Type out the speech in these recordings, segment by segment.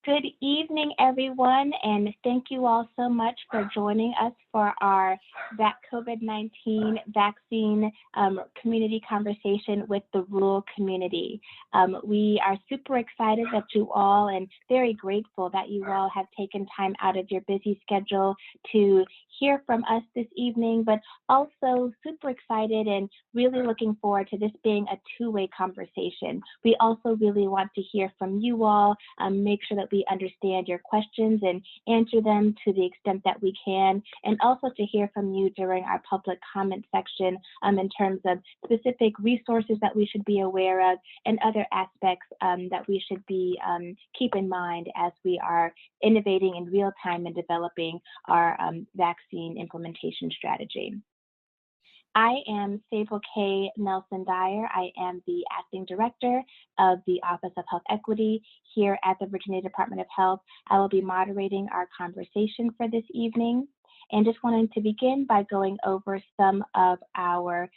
Good evening, everyone, and thank you all so much for joining us for our COVID-19 vaccine community conversation with the rural community. We are super excited that you all and very grateful that you all have taken time out of your busy schedule to hear from us this evening, but also super excited and really looking forward to this being a two-way conversation. We also really want to hear from you all, make sure that we understand your questions and answer them to the extent that we can, and also to hear from you during our public comment section in terms of specific resources that we should be aware of and other aspects that we should be keep in mind as we are innovating in real time and developing our vaccine implementation strategy. I am Sable K. Nelson Dyer. I am the Acting Director of the Office of Health Equity here at the Virginia Department of Health. I will be moderating our conversation for this evening, and just wanted to begin by going over some of our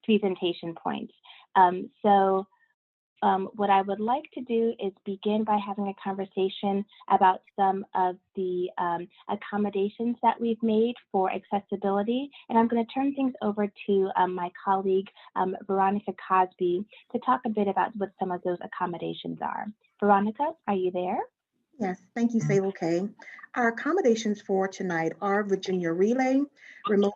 presentation points. What I would like to do is begin by having a conversation about some of the accommodations that we've made for accessibility. And I'm going to turn things over to my colleague, Veronica Cosby, to talk a bit about what some of those accommodations are. Veronica, are you there? Yes, thank you, Sable K. Our accommodations for tonight are Virginia Relay, remote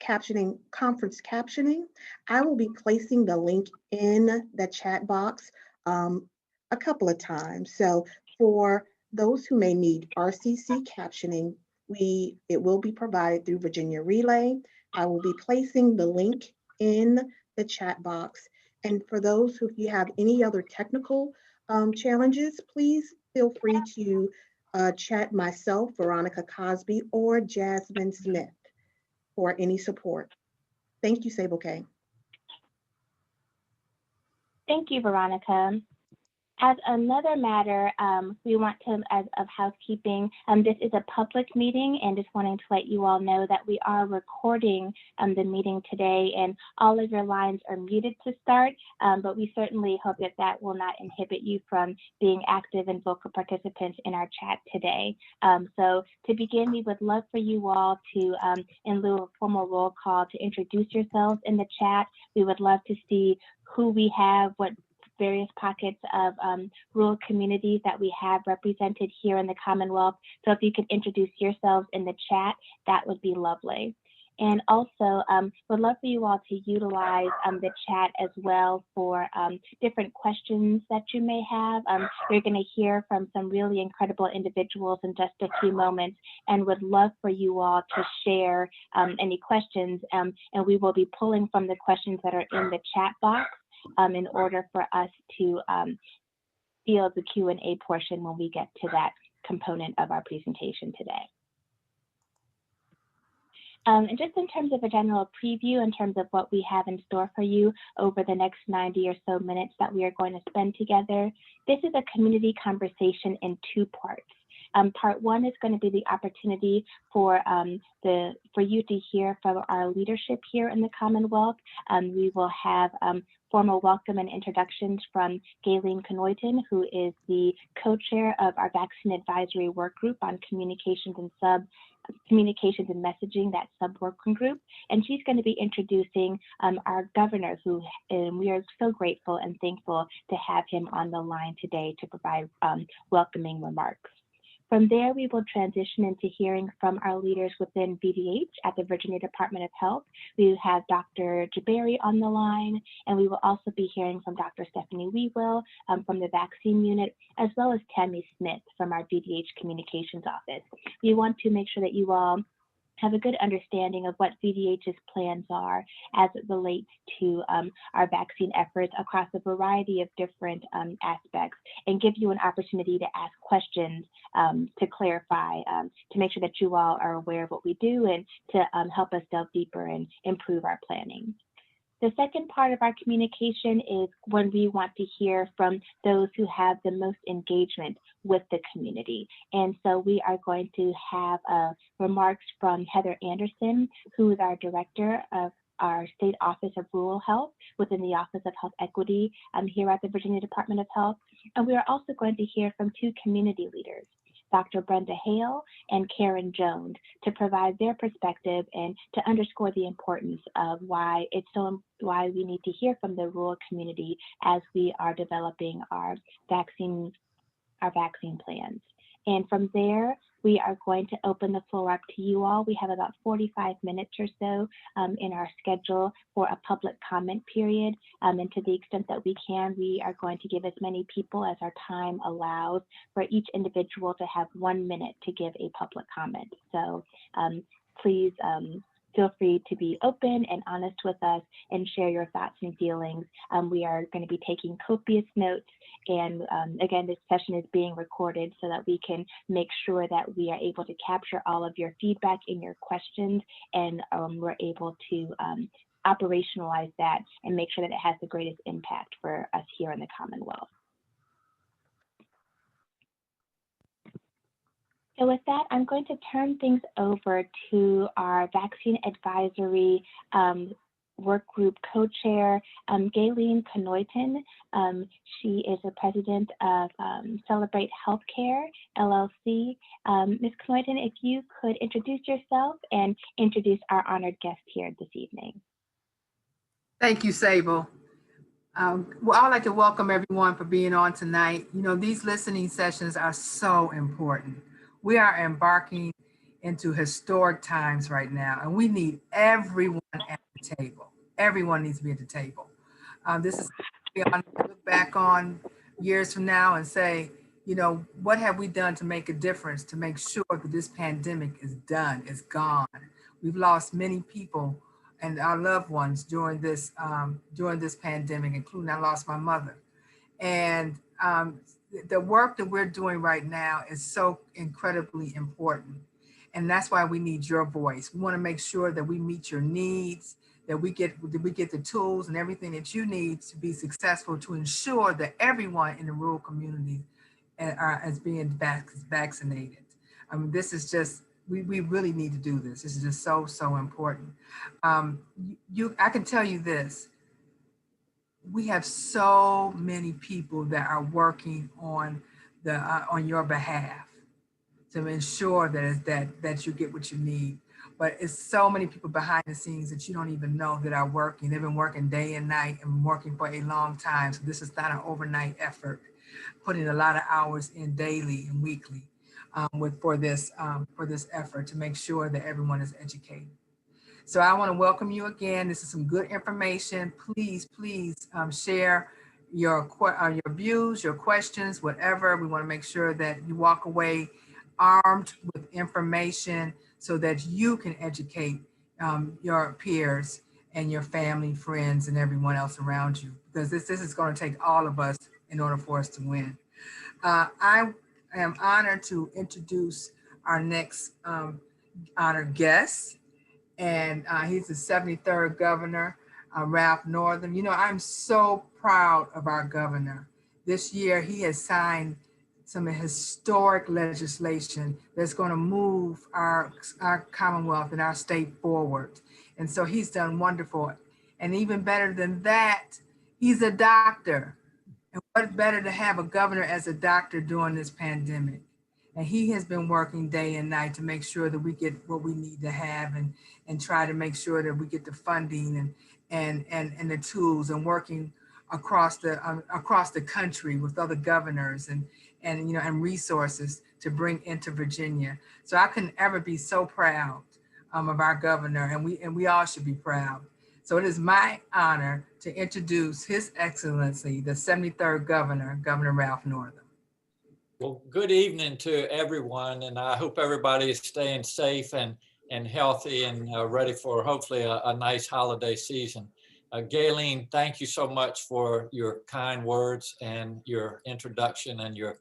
captioning, conference captioning. I will be placing the link in the chat box a couple of times. So for those who may need RCC captioning, it will be provided through Virginia Relay. I will be placing the link in the chat box. And for those who, if you have any other technical challenges, please feel free to chat myself, Veronica Cosby, or Jasmine Smith for any support. Thank you, Sable K. Thank you, Veronica. As another matter, we want to, as of housekeeping, this is a public meeting, and just wanting to let you all know that we are recording the meeting today, and all of your lines are muted to start, but we certainly hope that that will not inhibit you from being active and vocal participants in our chat today. So to begin, we would love for you all to, in lieu of formal roll call, to introduce yourselves in the chat. We would love to see who we have, what various pockets of rural communities that we have represented here in the Commonwealth. So if you could introduce yourselves in the chat, that would be lovely. And also, would love for you all to utilize the chat as well for different questions that you may have. You're going to hear from some really incredible individuals in just a few moments, and would love for you all to share any questions. And we will be pulling from the questions that are in the chat box in order for us to field the Q&A portion when we get to that component of our presentation today. And just in terms of a general preview, in terms of what we have in store for you over the next 90 or so minutes that we are going to spend together, this is a community conversation in two parts. Part one is going to be the opportunity for you to hear from our leadership here in the Commonwealth. We will have formal welcome and introductions from Gayleen Knoyton, who is the co-chair of our Vaccine Advisory Work Group on Communications and Messaging, that sub-working group. And she's going to be introducing our governor, who we are so grateful and thankful to have him on the line today to provide welcoming remarks. From there, we will transition into hearing from our leaders within VDH at the Virginia Department of Health. We have Dr. Jabari on the line, and we will also be hearing from Dr. Stephanie Whewell from the vaccine unit, as well as Tammy Smith from our VDH Communications Office. We want to make sure that you all have a good understanding of what VDH's plans are as it relates to our vaccine efforts across a variety of different aspects, and give you an opportunity to ask questions to clarify, to make sure that you all are aware of what we do and to help us delve deeper and improve our planning. The second part of our communication is when we want to hear from those who have the most engagement with the community. And so we are going to have remarks from Heather Anderson, who is our director of our State Office of Rural Health within the Office of Health Equity here at the Virginia Department of Health. And we are also going to hear from two community leaders, Dr. Brenda Hale and Karen Jones, to provide their perspective and to underscore the importance of why we need to hear from the rural community as we are developing our vaccine plans. And from there, we are going to open the floor up to you all. We have about 45 minutes or so in our schedule for a public comment period. And to the extent that we can, we are going to give as many people as our time allows for each individual to have 1 minute to give a public comment. So please feel free to be open and honest with us and share your thoughts and feelings. We are going to be taking copious notes. And again, this session is being recorded so that we can make sure that we are able to capture all of your feedback and your questions, and we're able to operationalize that and make sure that it has the greatest impact for us here in the Commonwealth. So with that, I'm going to turn things over to our vaccine advisory work group co-chair, Gaylene Knoyton. She is the president of Celebrate Healthcare, LLC. Ms. Knoyton, if you could introduce yourself and introduce our honored guest here this evening. Thank you, Sable. Well, I'd like to welcome everyone for being on tonight. You know, these listening sessions are so important. We are embarking into historic times right now, and we need everyone at the table. Everyone needs to be at the table. This is to look back on years from now and say, you know, what have we done to make a difference, to make sure that this pandemic is done, is gone. We've lost many people and our loved ones during this pandemic, including I lost my mother. And the work that we're doing right now is so incredibly important. And that's why we need your voice. We want to make sure that we meet your needs, that we get the tools and everything that you need to be successful, to ensure that everyone in the rural community is being vaccinated. I mean, this is just, we really need to do this. This is just so, so important. I can tell you this, we have so many people that are working on your behalf to ensure that you get what you need. But it's so many people behind the scenes that you don't even know that are working. They've been working day and night and working for a long time. So this is not an overnight effort, putting a lot of hours in daily and weekly for this effort to make sure that everyone is educated. So I want to welcome you again. This is some good information. Please share your views, your questions, whatever. We want to make sure that you walk away armed with information so that you can educate your peers and your family, friends, and everyone else around you, because this is going to take all of us in order for us to win. I am honored to introduce our next honored guest, and he's the 73rd governor, Ralph Northam. You know, I'm so proud of our governor. This year, he has signed some historic legislation that's going to move our Commonwealth and our state forward. And so he's done wonderful. And even better than that, he's a doctor. And what better to have a governor as a doctor during this pandemic? And he has been working day and night to make sure that we get what we need to have, and try to make sure that we get the funding and the tools, and working across the country with other governors and resources to bring into Virginia. So I couldn't ever be so proud of our governor, and we all should be proud. So it is my honor to introduce His Excellency, the 73rd Governor, Governor Ralph Northam. Well, good evening to everyone, and I hope everybody is staying safe and healthy and ready for hopefully a nice holiday season. Gaylene, thank you so much for your kind words and your introduction and your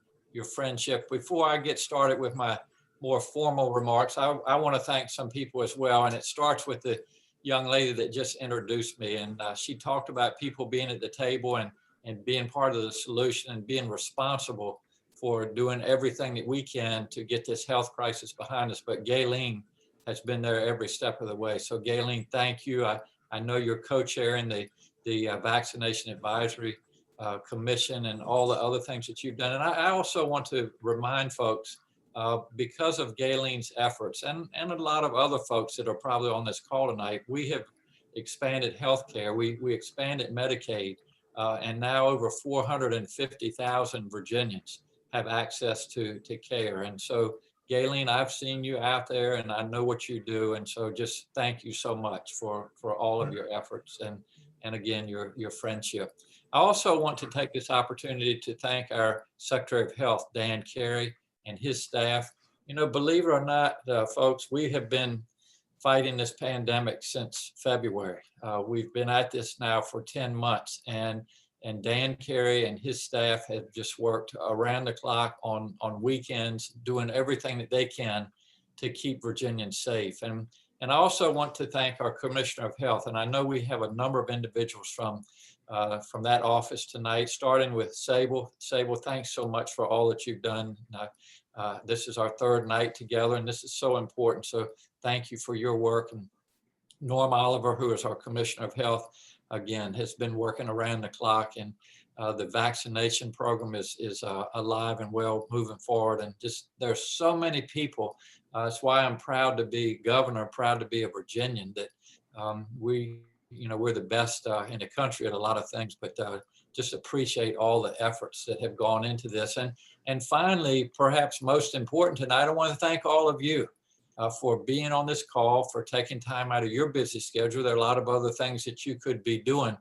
friendship. Before I get started with my more formal remarks, I want to thank some people as well, and it starts with the young lady that just introduced me, and she talked about people being at the table and being part of the solution and being responsible for doing everything that we can to get this health crisis behind us. But Gaylene has been there every step of the way. So Gaylene, thank you. I I know you're co-chairing the Vaccination Advisory Commission and all the other things that you've done. And I also want to remind folks, because of Galen's efforts and a lot of other folks that are probably on this call tonight, we have expanded healthcare. We expanded Medicaid, and now over 450,000 Virginians have access to care. And so, Galen, I've seen you out there and I know what you do. And so just thank you so much for all of your efforts and again, your friendship. I also want to take this opportunity to thank our Secretary of Health, Dan Carey, and his staff. You know, believe it or not, folks, we have been fighting this pandemic since February. We've been at this now for 10 months, and Dan Carey and his staff have just worked around the clock on weekends, doing everything that they can to keep Virginians safe. And I also want to thank our Commissioner of Health, and I know we have a number of individuals from that office tonight, starting with Sable. Sable, thanks so much for all that you've done. This is our third night together, and this is so important. So thank you for your work. And Norm Oliver, who is our Commissioner of Health, again, has been working around the clock, and the vaccination program is alive and well moving forward. And just there's so many people. That's why I'm proud to be governor, proud to be a Virginian, that we're the best in the country at a lot of things, but just appreciate all the efforts that have gone into this. And finally, perhaps most important tonight, I want to thank all of you for being on this call, for taking time out of your busy schedule. There are a lot of other things that you could be doing,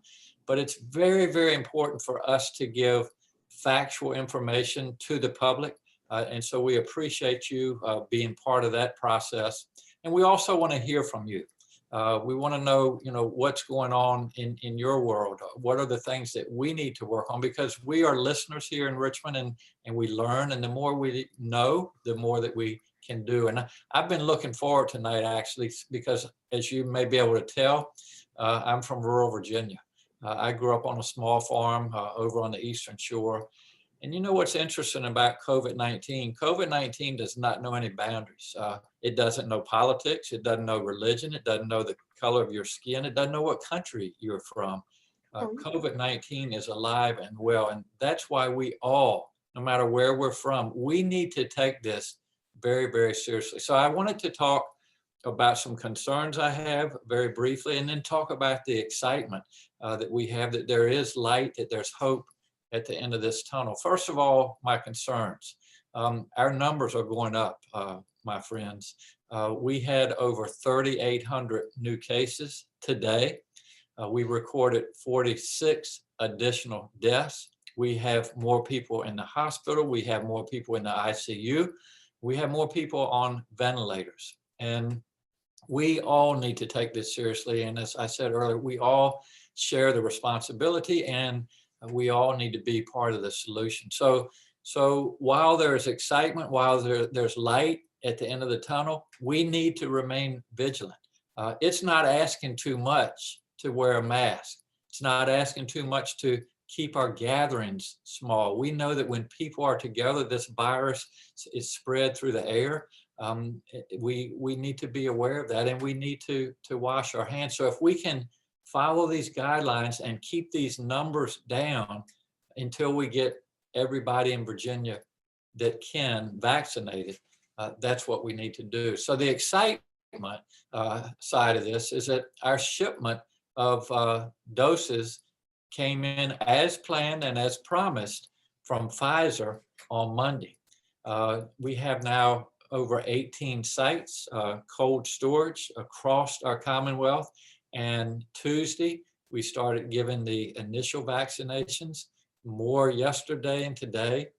but it's very, very important for us to give factual information to the public. And so we appreciate you being part of that process. And we also want to hear from you. We want to know, what's going on in your world. What are the things that we need to work on? Because we are listeners here in Richmond, and we learn. And the more we know, the more that we can do. And I've been looking forward tonight, actually, because as you may be able to tell, I'm from rural Virginia. I grew up on a small farm over on the Eastern Shore. And you know what's interesting about COVID-19? COVID-19 does not know any boundaries. It doesn't know politics. It doesn't know religion. It doesn't know the color of your skin. It doesn't know what country you're from. COVID-19 is alive and well. And that's why we all, no matter where we're from, we need to take this very, very seriously. So I wanted to talk about some concerns I have very briefly, and then talk about the excitement that we have, that there is light, that there's hope at the end of this tunnel. First of all, my concerns. Our numbers are going up, my friends. We had over 3,800 new cases today. We recorded 46 additional deaths. We have more people in the hospital. We have more people in the ICU. We have more people on ventilators. And we all need to take this seriously. And as I said earlier, we all share the responsibility, and we all need to be part of the solution. So while there's excitement, while there's light at the end of the tunnel, we need to remain vigilant. It's not asking too much to wear a mask. It's not asking too much to keep our gatherings small. We know that when people are together, this virus is spread through the air. We need to be aware of that, and we need to wash our hands. So if we can follow these guidelines and keep these numbers down until we get everybody in Virginia that can vaccinated, that's what we need to do. So the excitement side of this is that our shipment of doses came in as planned and as promised from Pfizer on Monday. We have now over 18 sites, cold storage across our Commonwealth. And Tuesday, we started giving the initial vaccinations, more yesterday and today.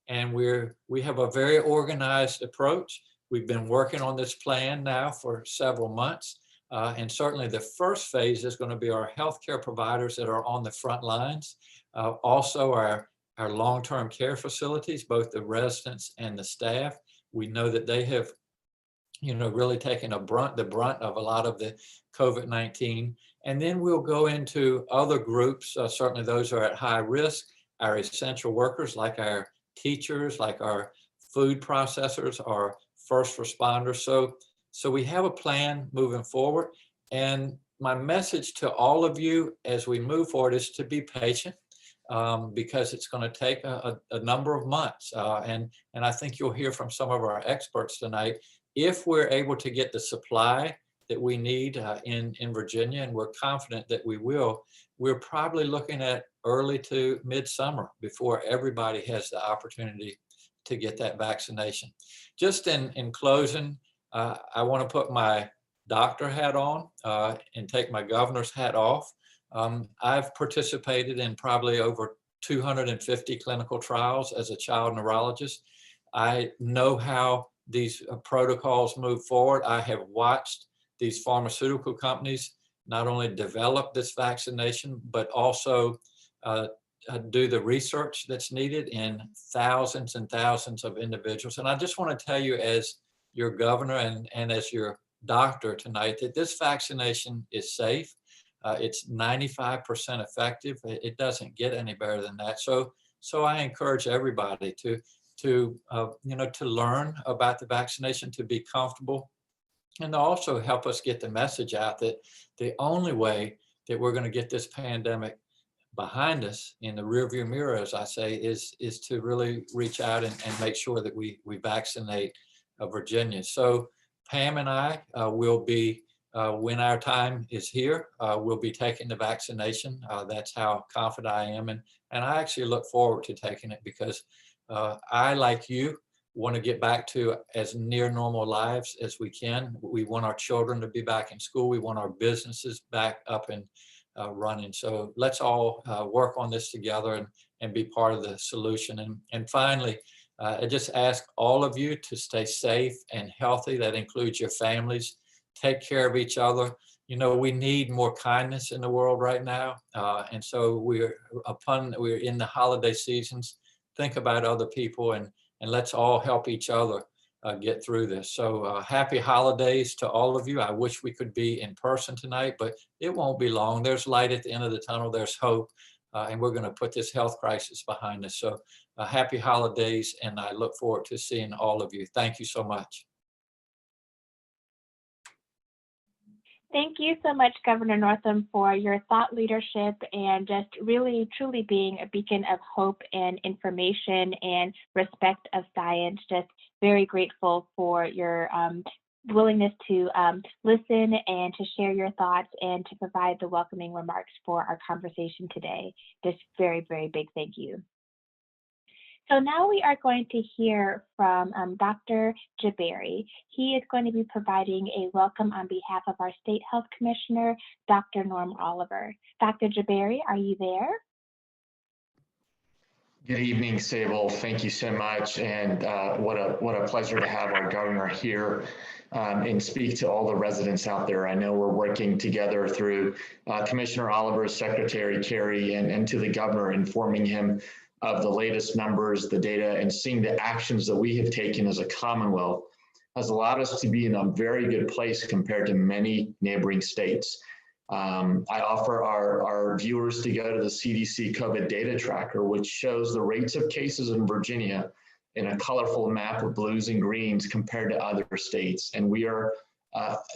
And we have a very organized approach. We've been working on this plan now for several months. And certainly the first phase is going to be our healthcare providers that are on the front lines. Also our long-term care facilities, both the residents and the staff. We know that they have really taken the brunt of a lot of the COVID-19. And then we'll go into other groups, certainly those who are at high risk, our essential workers like our teachers, like our food processors, our first responders. So we have a plan moving forward. And my message to all of you as we move forward is to be patient, because it's going to take a number of months. And I think you'll hear from some of our experts tonight. If we're able to get the supply that we need in Virginia, and we're confident that we will, we're probably looking at early to midsummer before everybody has the opportunity to get that vaccination. Just in closing, I want to put my doctor hat on and take my governor's hat off. I've participated in probably over 250 clinical trials as a child neurologist. I know how these protocols move forward. I have watched these pharmaceutical companies not only develop this vaccination, but also do the research that's needed in thousands and thousands of individuals. And I just want to tell you, as your governor and as your doctor tonight, that this vaccination is safe. It's 95% effective. It doesn't get any better than that. So I encourage everybody to learn about the vaccination, to be comfortable, and to also help us get the message out that the only way that we're going to get this pandemic behind us in the rearview mirror, as I say, is to really reach out and make sure that we vaccinate Virginia. So Pam and I will be, when our time is here, we'll be taking the vaccination. That's how confident I am. And I actually look forward to taking it, because I, like you, want to get back to as near normal lives as we can. We want our children to be back in school. We want our businesses back up and running. So let's all work on this together and be part of the solution. And finally, I just ask all of you to stay safe and healthy. That includes your families. Take care of each other. You know, we need more kindness in the world right now. And so we're in the holiday seasons. Think about other people, and let's all help each other get through this. So happy holidays to all of you. I wish we could be in person tonight, but it won't be long. There's light at the end of the tunnel. There's hope. And we're going to put this health crisis behind us. So happy holidays, and I look forward to seeing all of you. Thank you so much. Thank you so much, Governor Northam, for your thought leadership and just really, truly being a beacon of hope and information and respect of science. Just very grateful for your willingness to listen and to share your thoughts and to provide the welcoming remarks for our conversation today. Just very, very big thank you. So now we are going to hear from Dr. Jabary. He is going to be providing a welcome on behalf of our State Health Commissioner, Dr. Norm Oliver. Dr. Jabary, are you there? Good evening, Sable. Thank you so much. And what a pleasure to have our governor here and speak to all the residents out there. I know we're working together through Commissioner Oliver, Secretary Kerry, and to the governor, informing him of the latest numbers, the data, and seeing the actions that we have taken as a Commonwealth has allowed us to be in a very good place compared to many neighboring states. I offer our viewers to go to the CDC COVID data tracker, which shows the rates of cases in Virginia in a colorful map of blues and greens compared to other states. And we are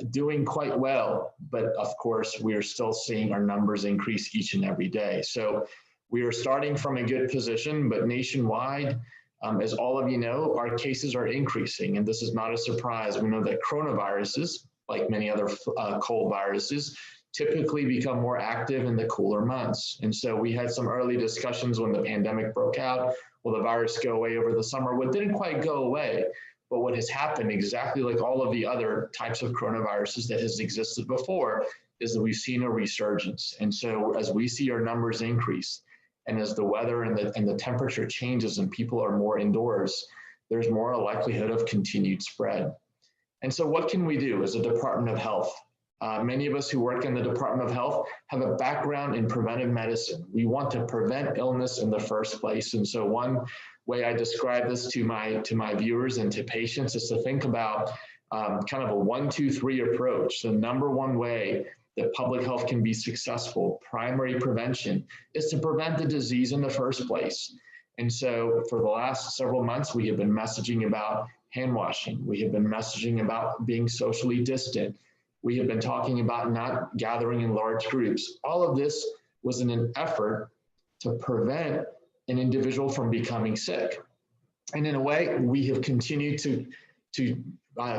doing quite well, but of course, we are still seeing our numbers increase each and every day. So we are starting from a good position, but nationwide, as all of you know, our cases are increasing, and this is not a surprise. We know that coronaviruses, like many other cold viruses, typically become more active in the cooler months. And so we had some early discussions when the pandemic broke out. Will the virus go away over the summer? Well, it didn't quite go away, but what has happened, exactly like all of the other types of coronaviruses that has existed before, is that we've seen a resurgence. And so as we see our numbers increase, and as the weather and the temperature changes and people are more indoors, there's more a likelihood of continued spread. And so what can we do as a Department of Health? Many of us who work in the Department of Health have a background in preventive medicine. We want to prevent illness in the first place. And so one way I describe this to my viewers and to patients is to think about kind of a 1, 2, 3 approach. The number one way that public health can be successful, primary prevention, is to prevent the disease in the first place. And so for the last several months, we have been messaging about hand washing. We have been messaging about being socially distant. We have been talking about not gathering in large groups. All of this was in an effort to prevent an individual from becoming sick. And in a way, we have continued to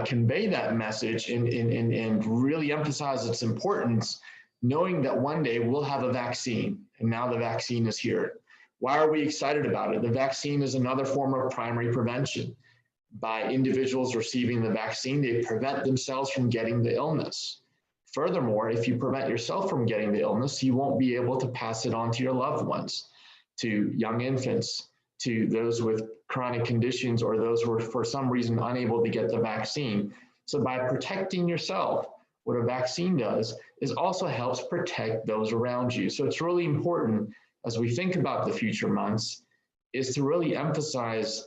convey that message and really emphasize its importance, knowing that one day we'll have a vaccine, and now the vaccine is here. Why are we excited about it? The vaccine is another form of primary prevention. By individuals receiving the vaccine, they prevent themselves from getting the illness. Furthermore, if you prevent yourself from getting the illness, you won't be able to pass it on to your loved ones, to young infants, to those with chronic conditions, or those who are for some reason unable to get the vaccine. So by protecting yourself, what a vaccine does is also helps protect those around you. So it's really important as we think about the future months is to really emphasize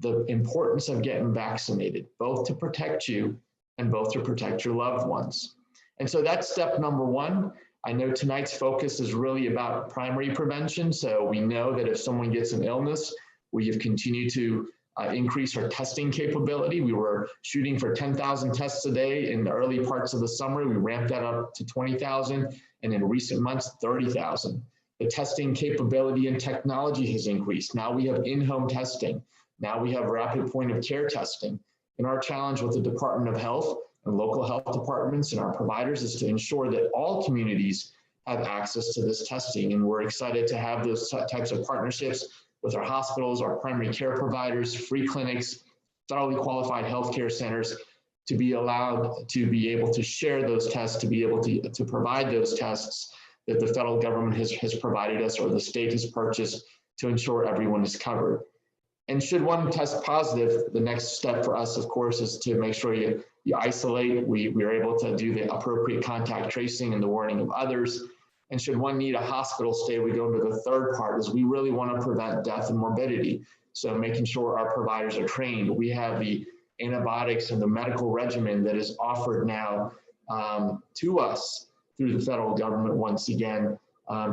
the importance of getting vaccinated, both to protect you and both to protect your loved ones. And so that's step number one. I know tonight's focus is really about primary prevention. So we know that if someone gets an illness, we have continued to increase our testing capability. We were shooting for 10,000 tests a day in the early parts of the summer. We ramped that up to 20,000, and in recent months, 30,000. The testing capability and technology has increased. Now we have in-home testing. Now we have rapid point of care testing. And our challenge with the Department of Health and local health departments and our providers is to ensure that all communities have access to this testing. And we're excited to have those types of partnerships with our hospitals, our primary care providers, free clinics, federally qualified healthcare centers, to be allowed to be able to share those tests, to be able to provide those tests that the federal government has provided us or the state has purchased to ensure everyone is covered. And should one test positive, the next step for us, of course, is to make sure you isolate. We are able to do the appropriate contact tracing and the warning of others. And should one need a hospital stay, we go into the third part, is we really want to prevent death and morbidity. So making sure our providers are trained. We have the antibiotics and the medical regimen that is offered now to us through the federal government once again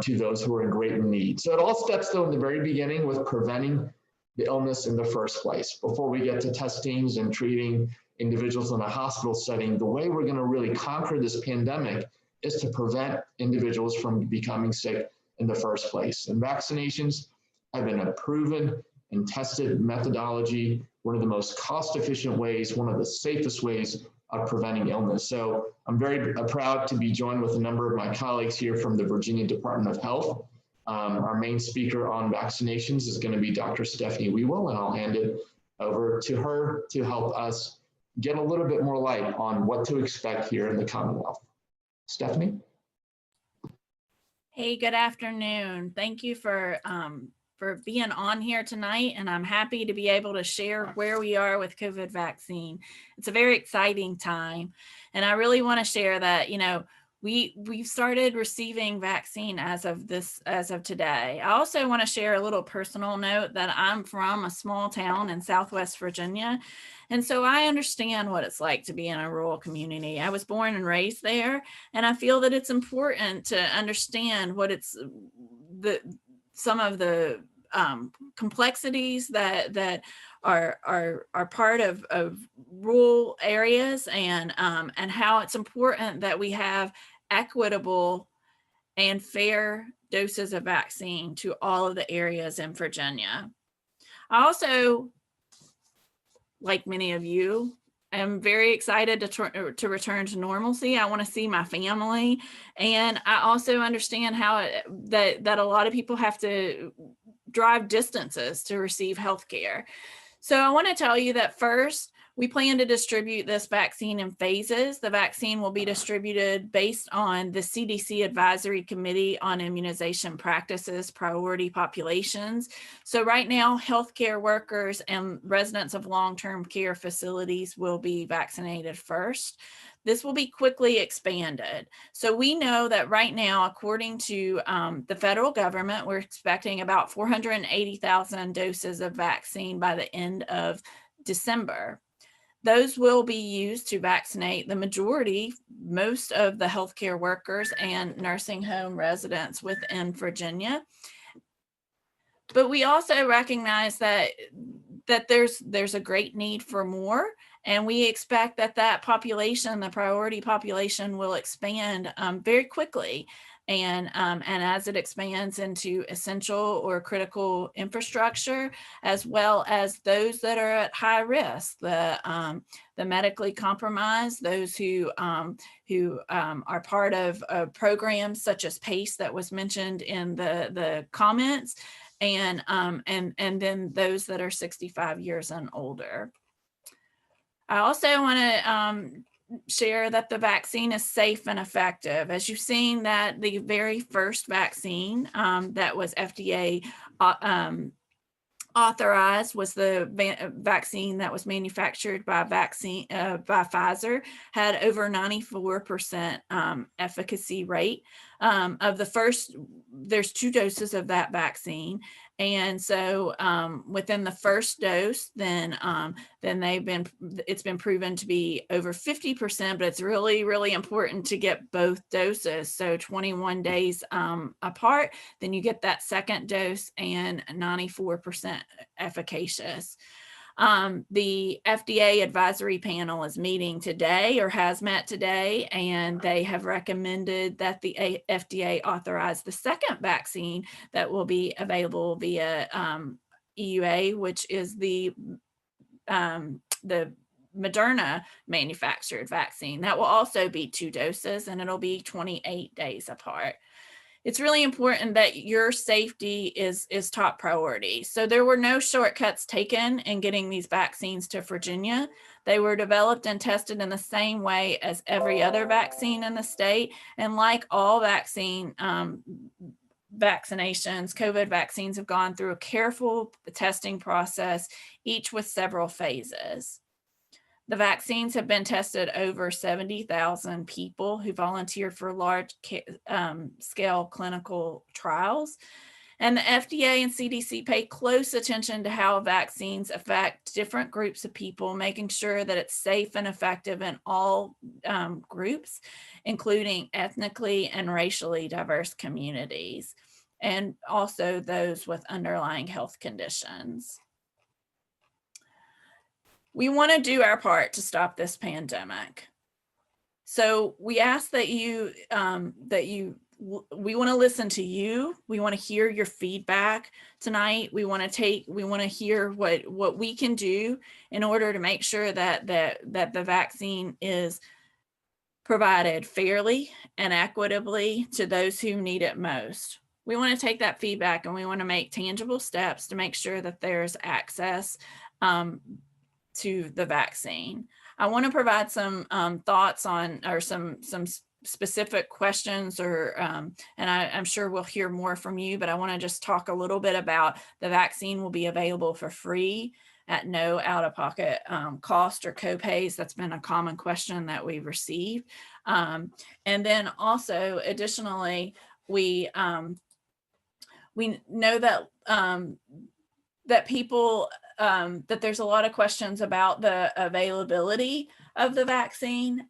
to those who are in great need. So it all steps though in the very beginning with preventing the illness in the first place. Before we get to testings and treating individuals in a hospital setting, the way we're going to really conquer this pandemic is to prevent individuals from becoming sick in the first place. And vaccinations have been a proven and tested methodology, one of the most cost-efficient ways, one of the safest ways of preventing illness. So I'm very proud to be joined with a number of my colleagues here from the Virginia Department of Health. Our main speaker on vaccinations is going to be Dr. Stephanie Whewell, and I'll hand it over to her to help us get a little bit more light on what to expect here in the Commonwealth. Stephanie? Hey, good afternoon. Thank you for being on here tonight, and I'm happy to be able to share where we are with COVID vaccine. It's a very exciting time, and I really want to share that, we've started receiving vaccine as of today. I also want to share a little personal note that I'm from a small town in Southwest Virginia. And so I understand what it's like to be in a rural community. I was born and raised there, and I feel that it's important to understand what some of the complexities that are part of rural areas, and how it's important that we have equitable and fair doses of vaccine to all of the areas in Virginia. I also, like many of you, am very excited to return to normalcy. I want to see my family, and I also understand how that a lot of people have to drive distances to receive health care. So I want to tell you that first, we plan to distribute this vaccine in phases. The vaccine will be distributed based on the CDC Advisory Committee on Immunization Practices Priority Populations. So right now, healthcare workers and residents of long-term care facilities will be vaccinated first. This will be quickly expanded. So we know that right now, according to the federal government, we're expecting about 480,000 doses of vaccine by the end of December. Those will be used to vaccinate the most of the healthcare workers and nursing home residents within Virginia. But we also recognize that there's a great need for more, And we expect that that population, the priority population, will expand very quickly. And as it expands into essential or critical infrastructure, as well as those that are at high risk, the medically compromised, those who are part of programs such as PACE that was mentioned in the comments, and then those that are 65 years and older. I also want to share that the vaccine is safe and effective. As you've seen, that the very first vaccine that was FDA authorized was the vaccine that was manufactured by Pfizer, had over 94% efficacy rate. Of the first, there's 2 doses of that vaccine. And so within the first dose, then it's been proven to be over 50%, but it's really, really important to get both doses. So 21 days apart, then you get that second dose, and 94% efficacious. The FDA advisory panel is meeting today, or has met today, and they have recommended that the FDA authorize the second vaccine that will be available via EUA, which is the Moderna manufactured vaccine. That will also be 2 doses, and it'll be 28 days apart. It's really important that your safety is top priority. So there were no shortcuts taken in getting these vaccines to Virginia. They were developed and tested in the same way as every other vaccine in the state. And like all vaccinations, COVID vaccines have gone through a careful testing process, each with several phases. The vaccines have been tested over 70,000 people who volunteered for large scale clinical trials. And the FDA and CDC pay close attention to how vaccines affect different groups of people, making sure that it's safe and effective in all groups, including ethnically and racially diverse communities, and also those with underlying health conditions. We want to do our part to stop this pandemic. So we ask that we want to listen to you. We want to hear your feedback tonight. We want to hear what we can do in order to make sure that the vaccine is provided fairly and equitably to those who need it most. We want to take that feedback, and we want to make tangible steps to make sure that there's access to the vaccine. I want to provide some thoughts on, or some specific questions, or and I'm sure we'll hear more from you, but I want to just talk a little bit about the vaccine will be available for free at no out-of-pocket cost or copays. That's been a common question that we've received. And then also, additionally, we know that that people, that there's a lot of questions about the availability of the vaccine.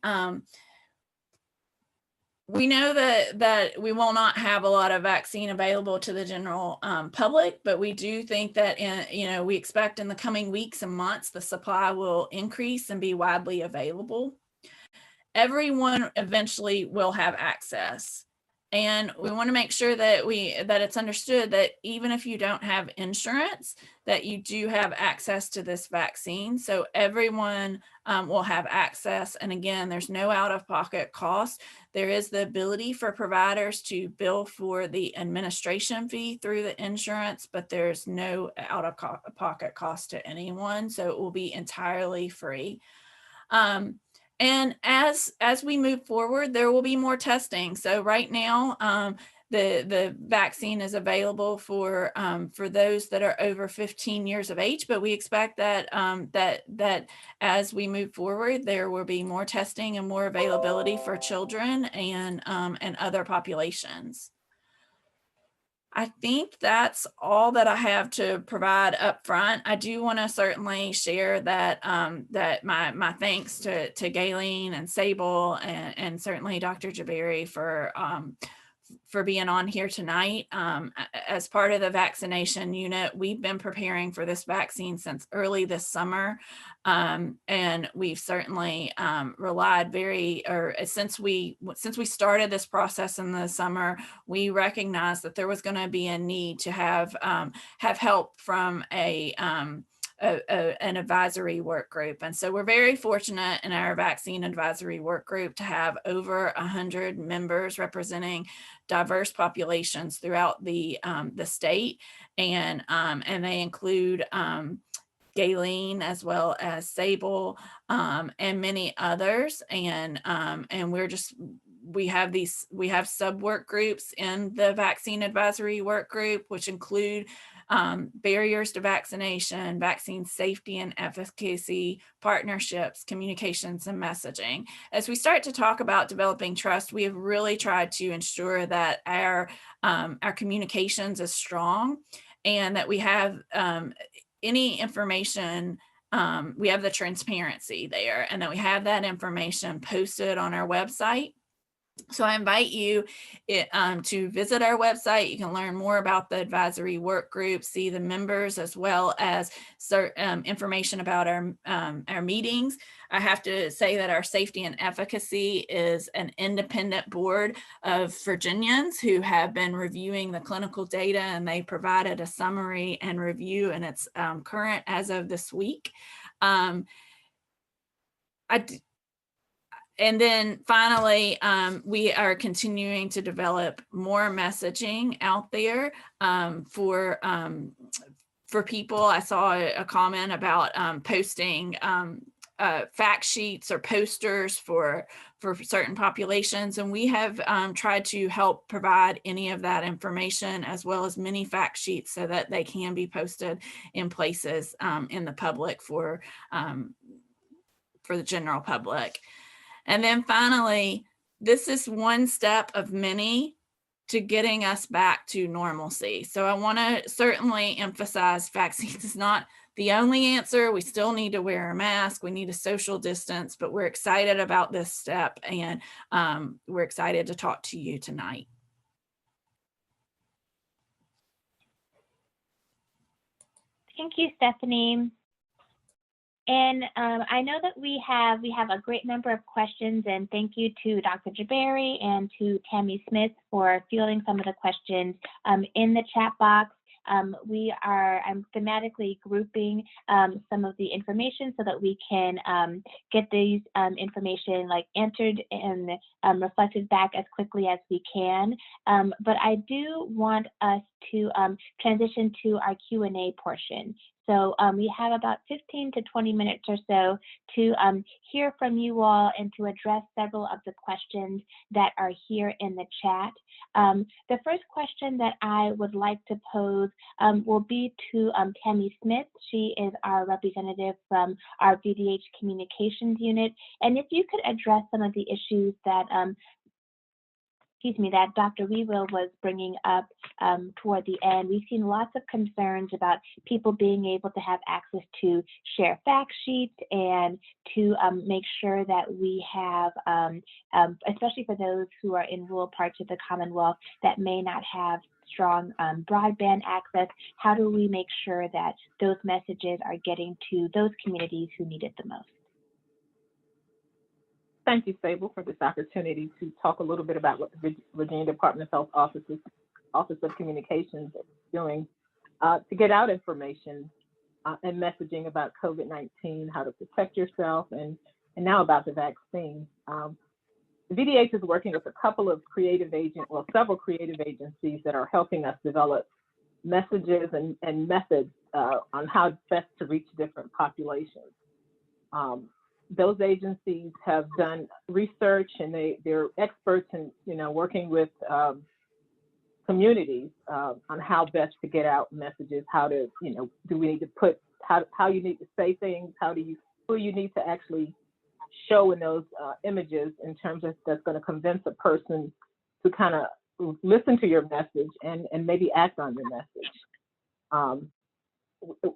We know that we will not have a lot of vaccine available to the general public, but we do think that we expect in the coming weeks and months, the supply will increase and be widely available. Everyone eventually will have access. And we want to make sure that it's understood that even if you don't have insurance, that you do have access to this vaccine. So everyone will have access. And again, there's no out-of-pocket cost. There is the ability for providers to bill for the administration fee through the insurance, but there's no out-of-pocket cost to anyone. So it will be entirely free. And as we move forward, there will be more testing. So right now, the vaccine is available for those that are over 15 years of age, but we expect that that as we move forward, there will be more testing and more availability for children and other populations. I think that's all that I have to provide up front. I do want to certainly share that that my thanks to Gaylene and Sable and certainly Dr. Jabari for being on here tonight. As part of the vaccination unit, we've been preparing for this vaccine since early this summer. And we've certainly relied since we started this process in the summer, we recognized that there was going to be a need to have help from an advisory work group. And so we're very fortunate in our vaccine advisory work group to have over 100 members representing diverse populations throughout the state. And they include Galen as well as Sable and many others. And we have sub work groups in the vaccine advisory work group, which include barriers to vaccination, vaccine safety and efficacy, partnerships, communications, and messaging. As we start to talk about developing trust, we have really tried to ensure that our communications is strong and that we have any information, we have the transparency there, and that we have that information posted on our website. So I invite you to visit our website. You can learn more about the advisory work group, see the members, as well as information about our meetings. I have to say that our safety and efficacy is an independent board of Virginians who have been reviewing the clinical data, and they provided a summary and review, and it's current as of this week. And then finally, we are continuing to develop more messaging out there for people. I saw a comment about posting fact sheets or posters for certain populations, and we have tried to help provide any of that information as well as many fact sheets so that they can be posted in places in the public for the general public. And then finally, this is one step of many to getting us back to normalcy. So I want to certainly emphasize vaccines is not the only answer. We still need to wear a mask. We need a social distance, but we're excited about this step, and we're excited to talk to you tonight. Thank you, Stephanie. And I know that we have a great number of questions, and thank you to Dr. Jabari and to Tammy Smith for fielding some of the questions in the chat box. I'm thematically grouping some of the information so that we can get these information answered and reflected back as quickly as we can. But I do want us to transition to our Q&A portion. So we have about 15 to 20 minutes or so to hear from you all and to address several of the questions that are here in the chat. The first question that I would like to pose will be to Tammy Smith. She is our representative from our VDH Communications Unit. And if you could address some of the issues that that Dr. Weevil was bringing up toward the end. We've seen lots of concerns about people being able to have access to share fact sheets and to make sure that we have, especially for those who are in rural parts of the Commonwealth that may not have strong broadband access, how do we make sure that those messages are getting to those communities who need it the most? Thank you, Sable, for this opportunity to talk a little bit about what the Virginia Department of Health Office of Communications is doing to get out information and messaging about COVID-19, how to protect yourself, and now about the vaccine. The VDH is working with a couple of several creative agencies that are helping us develop messages and methods on how best to reach different populations. Those agencies have done research, and they're experts in working with communities on how best to get out messages, how to do we need to put how you need to say things, who you need to actually show in those images in terms of that's going to convince a person to kind of listen to your message and maybe act on your message.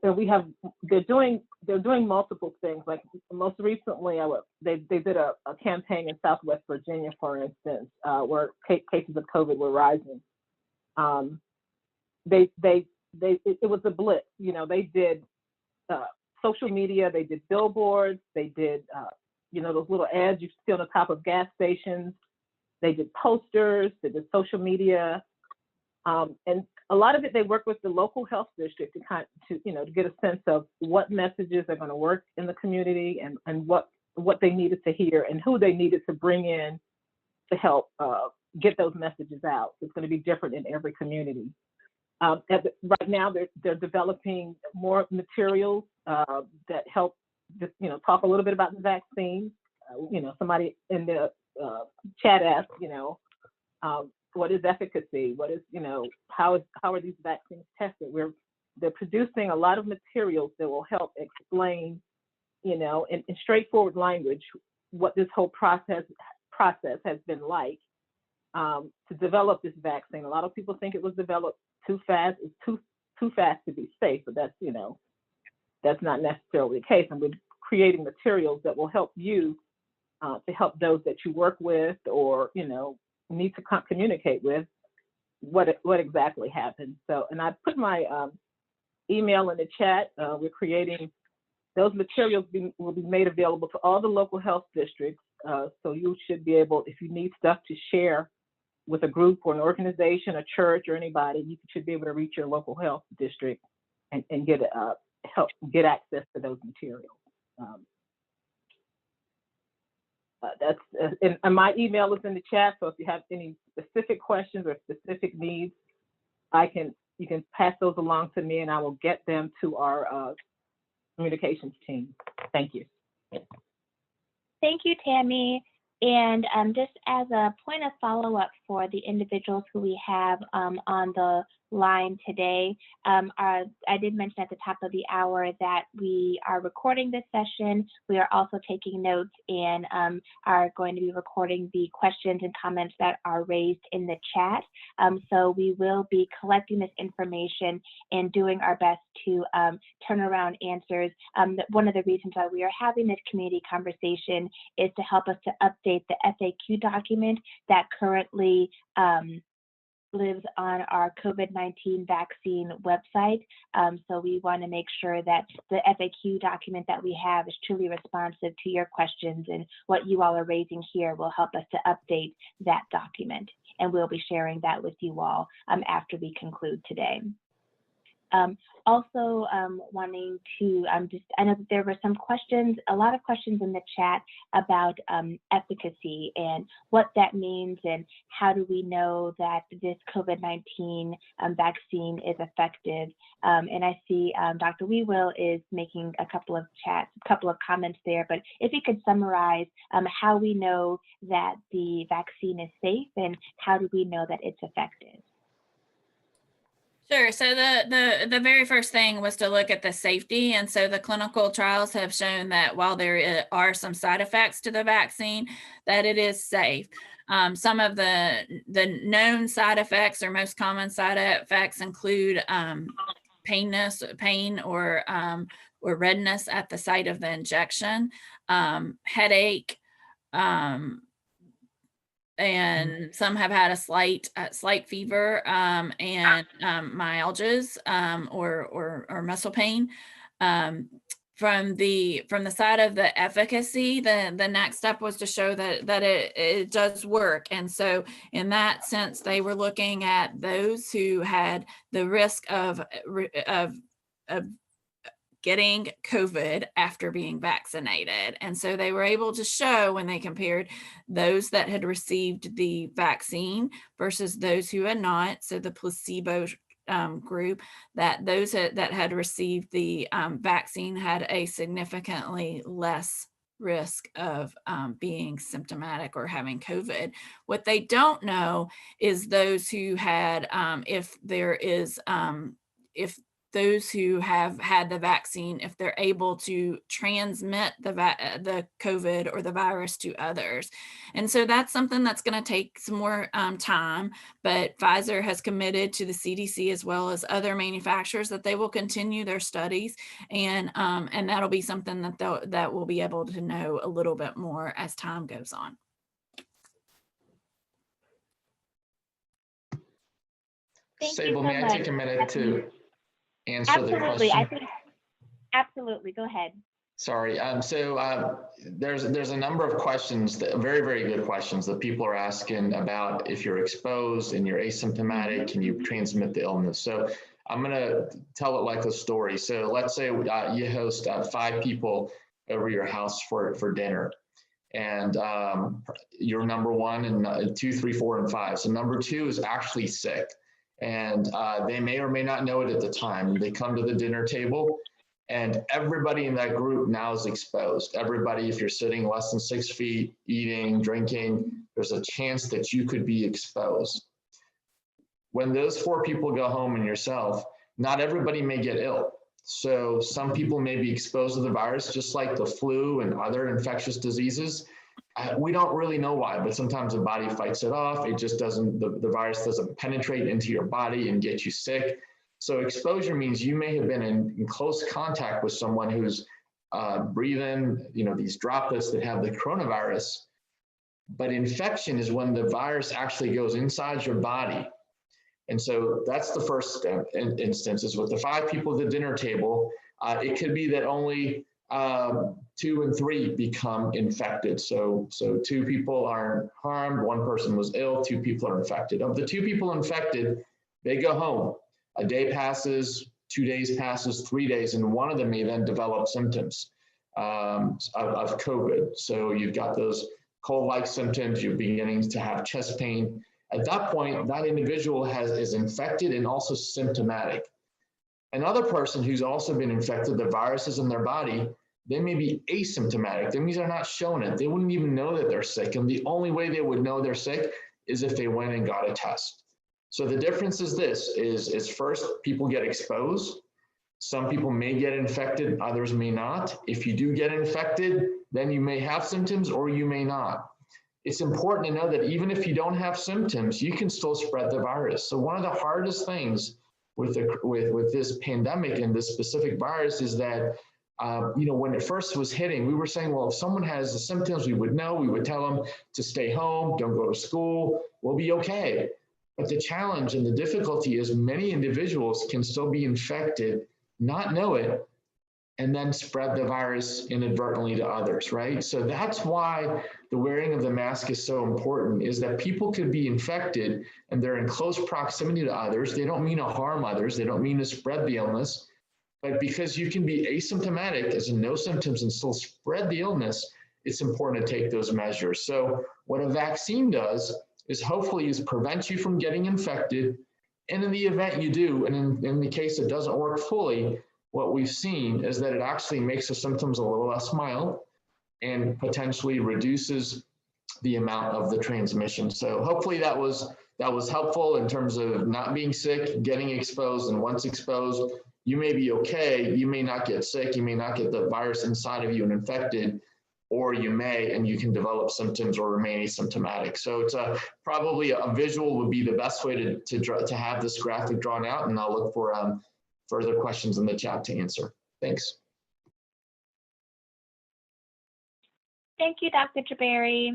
they're doing multiple things. Like most recently, they did a campaign in Southwest Virginia, for instance, where cases of COVID were rising. It was a blitz. They did social media, they did billboards, they did those little ads you see on the top of gas stations. They did posters, they did social media, and a lot of it they work with the local health district to get a sense of what messages are going to work in the community and what they needed to hear and who they needed to bring in to help get those messages out. It's going to be different in every community. Right now, they're developing more materials that help just talk a little bit about the vaccine. Somebody in the chat asked, what is efficacy? What is, how are these vaccines tested? They're producing a lot of materials that will help explain, in straightforward language, what this whole process has been like to develop this vaccine. A lot of people think it was developed too fast. It's too fast to be safe, but that's not necessarily the case. And we're creating materials that will help you to help those that you work with or need to communicate with what exactly happened. So, and I put my email in the chat. We're creating those materials will be made available to all the local health districts. So you should be able, if you need stuff to share with a group or an organization, a church, or anybody, you should be able to reach your local health district and get access to those materials. And my email is in the chat. So if you have any specific questions or specific needs, you can pass those along to me, and I will get them to our communications team. Thank you. Thank you, Tammy. And just as a point of follow-up for the individuals who we have on the line today, I did mention at the top of the hour that we are recording this session. We are also taking notes and are going to be recording the questions and comments that are raised in the chat. So we will be collecting this information and doing our best to turn around answers. One of the reasons why we are having this community conversation is to help us to update the FAQ document that currently lives on our COVID-19 vaccine website. So we want to make sure that the FAQ document that we have is truly responsive to your questions, and what you all are raising here will help us to update that document. And we'll be sharing that with you all after we conclude today. Also wanting to I know that there were some questions, a lot of questions in the chat about efficacy and what that means and how do we know that this COVID-19 vaccine is effective. And I see Dr. Whewell is making a couple of comments there, but if you could summarize how we know that the vaccine is safe and how do we know that it's effective? Sure. So the very first thing was to look at the safety. And so the clinical trials have shown that while there are some side effects to the vaccine, that it is safe. Some of the known side effects or most common side effects include pain or redness at the site of the injection, headache, and some have had a slight fever and myalgias or muscle pain. From the side of the efficacy, the next step was to show that it does work. And so in that sense, they were looking at those who had the risk of getting COVID after being vaccinated. And so they were able to show, when they compared those that had received the vaccine versus those who had not, so the placebo group, that those that had received the vaccine had a significantly less risk of being symptomatic or having COVID. What they don't know is those who had, if those who have had the vaccine, if they're able to transmit the COVID or the virus to others. And so that's something that's going to take some more time, but Pfizer has committed to the CDC as well as other manufacturers that they will continue their studies, and that'll be something that we'll be able to know a little bit more as time goes on. Thank you Sable, so may I much. take a minute to answer the Absolutely. question? Absolutely. Go ahead. Sorry. There's a number of questions, very, very good questions that people are asking about if you're exposed and you're asymptomatic, can you transmit the illness? So I'm going to tell it like a story. So let's say you host 5 people over your house for dinner, and you're number 1 and 2, 3, 4, and 5. So number 2 is actually sick, and they may or may not know it at the time. They come to the dinner table, and everybody in that group now is exposed. Everybody, if you're sitting less than 6 feet, eating, drinking, there's a chance that you could be exposed. When those 4 people go home and yourself, not everybody may get ill. So some people may be exposed to the virus, just like the flu and other infectious diseases. We don't really know why, but sometimes the body fights it off. It just doesn't, the virus doesn't penetrate into your body and get you sick. So exposure means you may have been in close contact with someone who's breathing, these droplets that have the coronavirus. But infection is when the virus actually goes inside your body. And so that's the first step. Instance is with the 5 people at the dinner table, it could be that only 2 and 3 become infected. So 2 people are harmed, 1 person was ill, 2 people are infected. Of the 2 people infected, they go home. A day passes, 2 days passes, 3 days, and one of them may then develop symptoms of COVID. So you've got those cold-like symptoms, you're beginning to have chest pain. At that point, that individual is infected and also symptomatic. Another person who's also been infected, the virus is in their body, they may be asymptomatic. That means they're not showing it. They wouldn't even know that they're sick. And the only way they would know they're sick is if they went and got a test. So the difference is this, is first, people get exposed. Some people may get infected, others may not. If you do get infected, then you may have symptoms or you may not. It's important to know that even if you don't have symptoms, you can still spread the virus. So one of the hardest things with this pandemic and this specific virus is that, when it first was hitting, we were saying, well, if someone has the symptoms, we would know, we would tell them to stay home, don't go to school, we'll be okay. But the challenge and the difficulty is many individuals can still be infected, not know it, and then spread the virus inadvertently to others, right? So that's why the wearing of the mask is so important, is that people could be infected and they're in close proximity to others. They don't mean to harm others. They don't mean to spread the illness. But because you can be asymptomatic, as in no symptoms, and still spread the illness, it's important to take those measures. So what a vaccine does is hopefully prevent you from getting infected. And in the event you do, and in the case it doesn't work fully, what we've seen is that it actually makes the symptoms a little less mild and potentially reduces the amount of the transmission. So hopefully that was helpful in terms of not being sick, getting exposed, and once exposed, you may be okay, you may not get sick, you may not get the virus inside of you and infected, or you may, and you can develop symptoms or remain asymptomatic. So it's probably a visual would be the best way to have this graphic drawn out, and I'll look for further questions in the chat to answer. Thanks. Thank you, Dr. Jabari.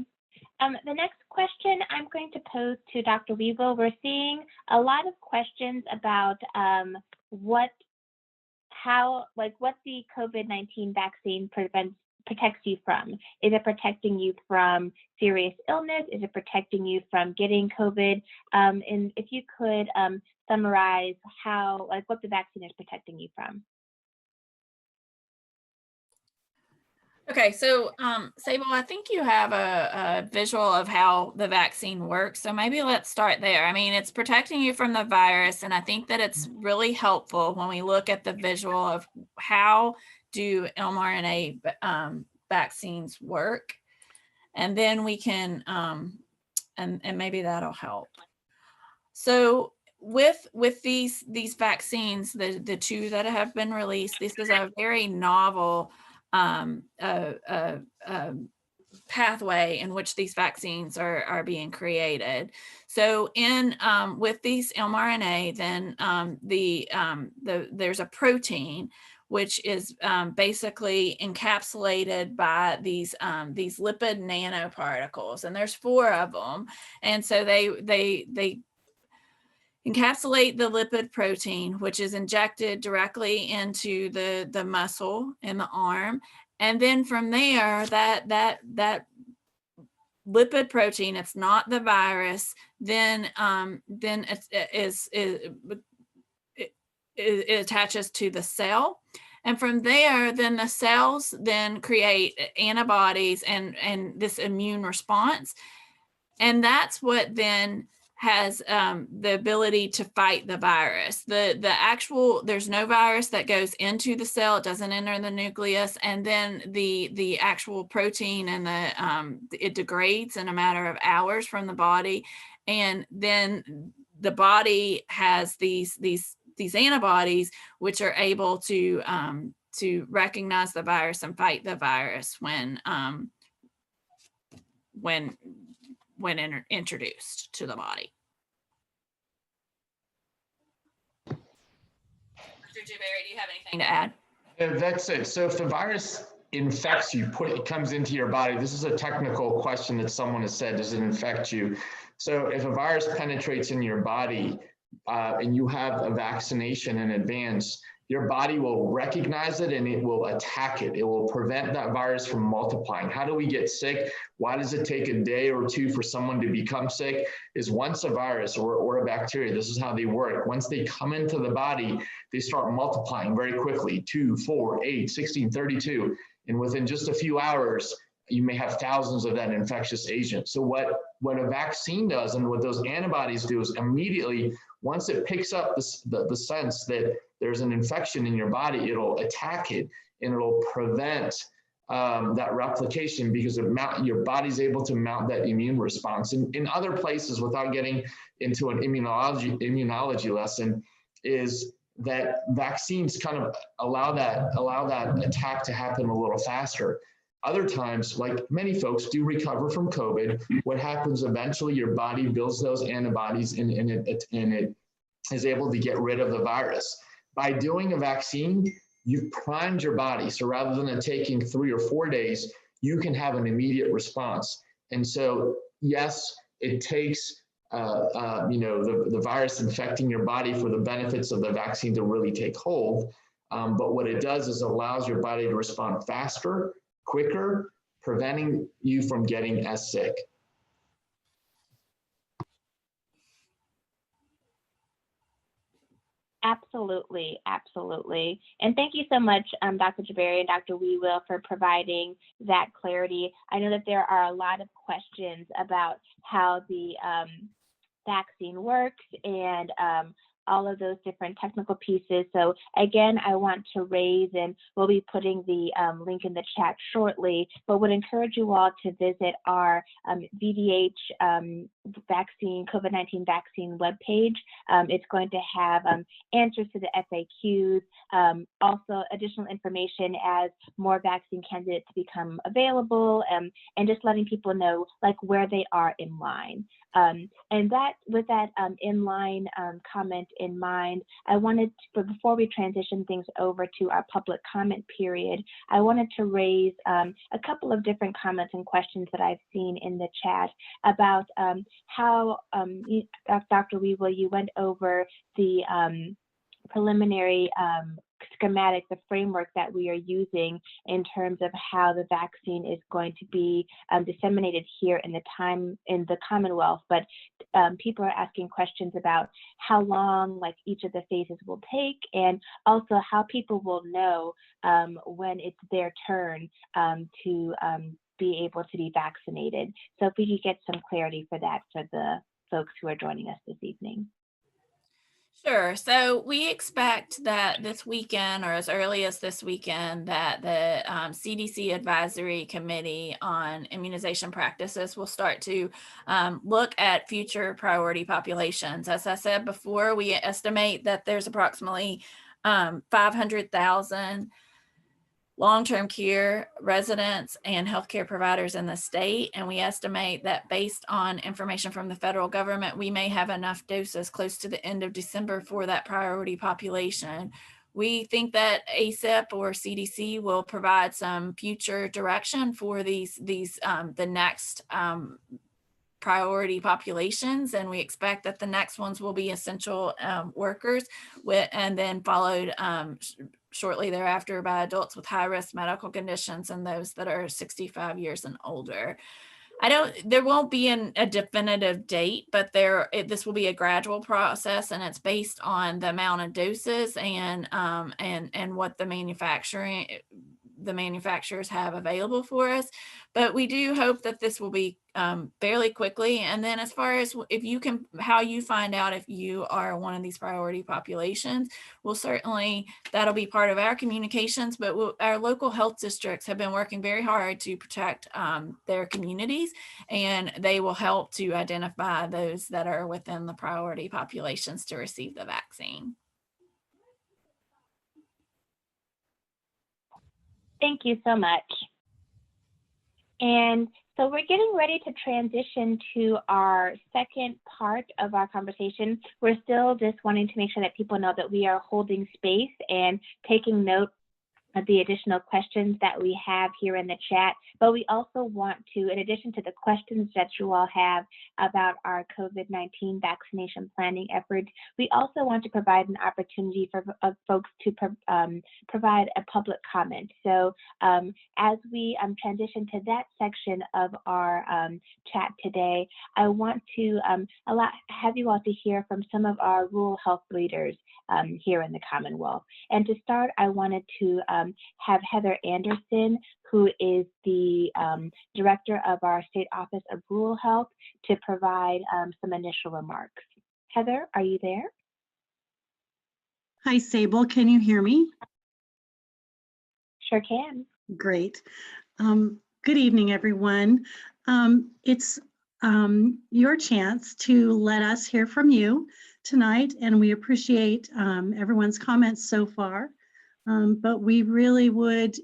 The next question I'm going to pose to Dr. Weevil. We're seeing a lot of questions about what the COVID-19 vaccine protects you from. Is it protecting you from serious illness? Is it protecting you from getting COVID? And if you could summarize what the vaccine is protecting you from. Okay, so Sable, I think you have a visual of how the vaccine works. So maybe let's start there. I mean, it's protecting you from the virus, and I think that it's really helpful when we look at the visual of how do mRNA vaccines work, and then we can, and maybe that'll help. So with these vaccines, the two that have been released, this is a very novel pathway in which these vaccines are being created. So in with these mRNA, then there's a protein which is basically encapsulated by these lipid nanoparticles, and there's 4 of them, and so they encapsulate the lipid protein, which is injected directly into the muscle in the arm. And then from there, that lipid protein, it's not the virus, then it attaches to the cell. And from there, then the cells then create antibodies and this immune response. And that's what then has the ability to fight the virus. The actual, there's no virus that goes into the cell, it doesn't enter the nucleus, and then the actual protein and it degrades in a matter of hours from the body, and then the body has these antibodies which are able to recognize the virus and fight the virus when introduced to the body. Dr. Jabari, do you have anything to add? That's it. So if the virus infects you, it comes into your body, this is a technical question that someone has said, does it infect you? So if a virus penetrates in your body and you have a vaccination in advance, your body will recognize it and it will attack it. It will prevent that virus from multiplying. How do we get sick? Why does it take a day or two for someone to become sick? Is once a virus or a bacteria, this is how they work. Once they come into the body, they start multiplying very quickly, 2, 4, 8, 16, 32. And within just a few hours, you may have thousands of that infectious agent. So what a vaccine does and what those antibodies do is immediately, once it picks up the sense that there's an infection in your body, it'll attack it and it'll prevent that replication because your body's able to mount that immune response. And in other places, without getting into an immunology lesson, is that vaccines kind of allow that attack to happen a little faster. Other times, like many folks do recover from COVID, what happens eventually, your body builds those antibodies and it is able to get rid of the virus. By doing a vaccine, you've primed your body. So rather than it taking 3 or 4 days, you can have an immediate response. And so, yes, it takes the virus infecting your body for the benefits of the vaccine to really take hold. But what it does is allows your body to respond faster, quicker, preventing you from getting as sick. Absolutely, absolutely. And thank you so much, Dr. Jabari and Dr. Whewell, for providing that clarity. I know that there are a lot of questions about how the vaccine works and all of those different technical pieces. So again, I want to raise, and we'll be putting the link in the chat shortly, but would encourage you all to visit our VDH vaccine, COVID-19 vaccine webpage. It's going to have answers to the FAQs, also additional information as more vaccine candidates become available, and just letting people know like where they are in line. And that, with that inline comment in mind, I wanted to, before we transition things over to our public comment period, I wanted to raise a couple of different comments and questions that I've seen in the chat about how, Dr. Whewell, you went over the preliminary schematic, the framework that we are using in terms of how the vaccine is going to be disseminated here in the Commonwealth. But people are asking questions about how long like each of the phases will take, and also how people will know when it's their turn to be able to be vaccinated. So if we could get some clarity for that for the folks who are joining us this evening. Sure. So we expect that this weekend, or as early as this weekend, that the CDC Advisory Committee on Immunization Practices will start to look at future priority populations. As I said before, we estimate that there's approximately 500,000 long-term care residents and healthcare providers in the state. And we estimate that based on information from the federal government, we may have enough doses close to the end of December for that priority population. We think that ACIP or CDC will provide some future direction for the next priority populations, and we expect that the next ones will be essential workers, and then followed shortly thereafter by adults with high-risk medical conditions and those that are 65 years and older. There won't be a definitive date, but this will be a gradual process, and it's based on the amount of doses and what the manufacturers have available for us. But we do hope that this will be fairly quickly. And then as far as how you find out if you are one of these priority populations, that'll be part of our communications, but our local health districts have been working very hard to protect their communities, and they will help to identify those that are within the priority populations to receive the vaccine. Thank you so much. And so we're getting ready to transition to our second part of our conversation. We're still just wanting to make sure that people know that we are holding space and taking note of the additional questions that we have here in the chat, but we also want to, in addition to the questions that you all have about our COVID-19 vaccination planning efforts, we also want to provide an opportunity for folks to provide a public comment. So as we transition to that section of our chat today, I want to have you all to hear from some of our rural health leaders here in the Commonwealth. And to start, I wanted to have Heather Anderson, who is the director of our State Office of Rural Health, to provide some initial remarks. Heather, are you there? Hi, Sable. Can you hear me? Sure can. Great. Good evening, everyone. It's your chance to let us hear from you tonight, and we appreciate everyone's comments so far. But we really would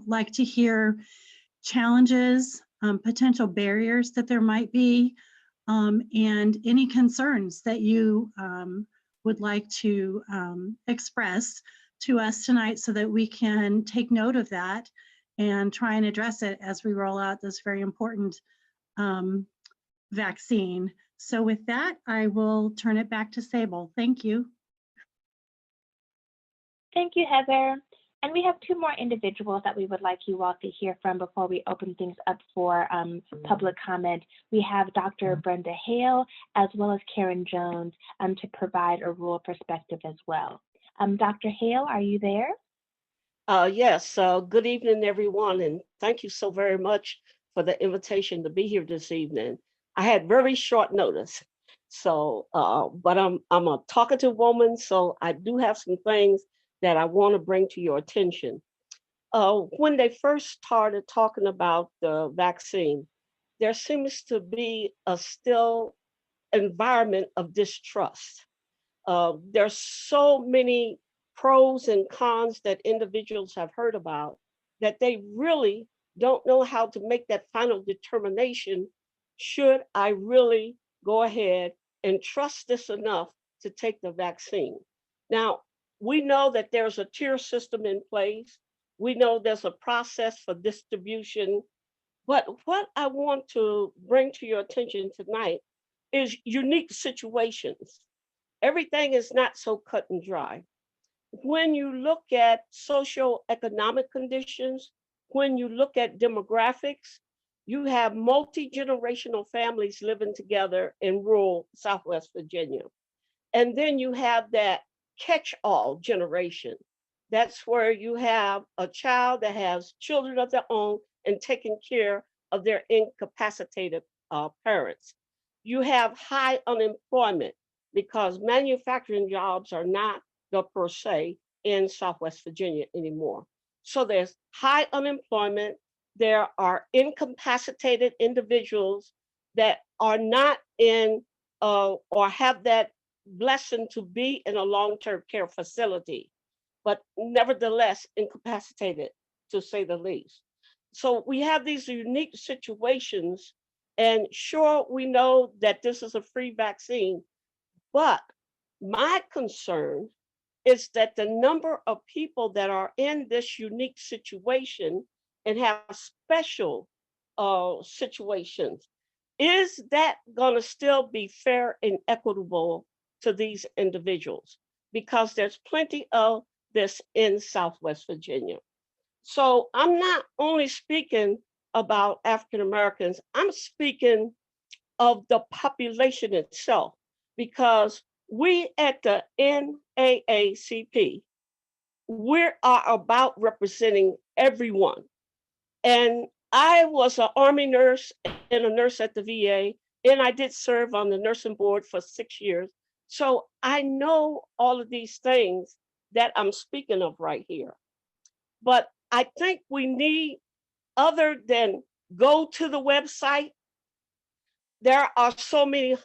like to hear challenges, potential barriers that there might be, and any concerns that you would like to express to us tonight so that we can take note of that and try and address it as we roll out this very important vaccine. So with that, I will turn it back to Sable. Thank you. Thank you, Heather. And we have two more individuals that we would like you all to hear from before we open things up for public comment. We have Dr. Brenda Hale, as well as Karen Jones, to provide a rural perspective as well. Dr. Hale, are you there? Yes, good evening, everyone, and thank you so very much for the invitation to be here this evening. I had very short notice, so but I'm a talkative woman, so I do have some things that I want to bring to your attention. When they first started talking about the vaccine, there seems to be a still environment of distrust. There's so many pros and cons that individuals have heard about that they really don't know how to make that final determination. Should I really go ahead and trust this enough to take the vaccine? Now, we know that there's a tier system in place. We know there's a process for distribution. But what I want to bring to your attention tonight is unique situations. Everything is not so cut and dry. When you look at socioeconomic conditions, when you look at demographics, you have multi-generational families living together in rural Southwest Virginia. And then you have that catch-all generation. That's where you have a child that has children of their own and taking care of their incapacitated parents. You have high unemployment. because manufacturing jobs are not the per se in Southwest Virginia anymore. So there's high unemployment. There are incapacitated individuals that are not in or have that blessing to be in a long-term care facility, but nevertheless incapacitated, to say the least. So we have these unique situations, and sure, we know that this is a free vaccine, but my concern is that the number of people that are in this unique situation and have special situations, is that going to still be fair and equitable to these individuals? Because there's plenty of this in Southwest Virginia. So I'm not only speaking about African Americans, I'm speaking of the population itself, because we at the NAACP, we are about representing everyone. And I was an Army nurse and a nurse at the VA, and I did serve on the nursing board for 6 years. So I know all of these things that I'm speaking of right here. But I think we need, other than go to the website, there are so many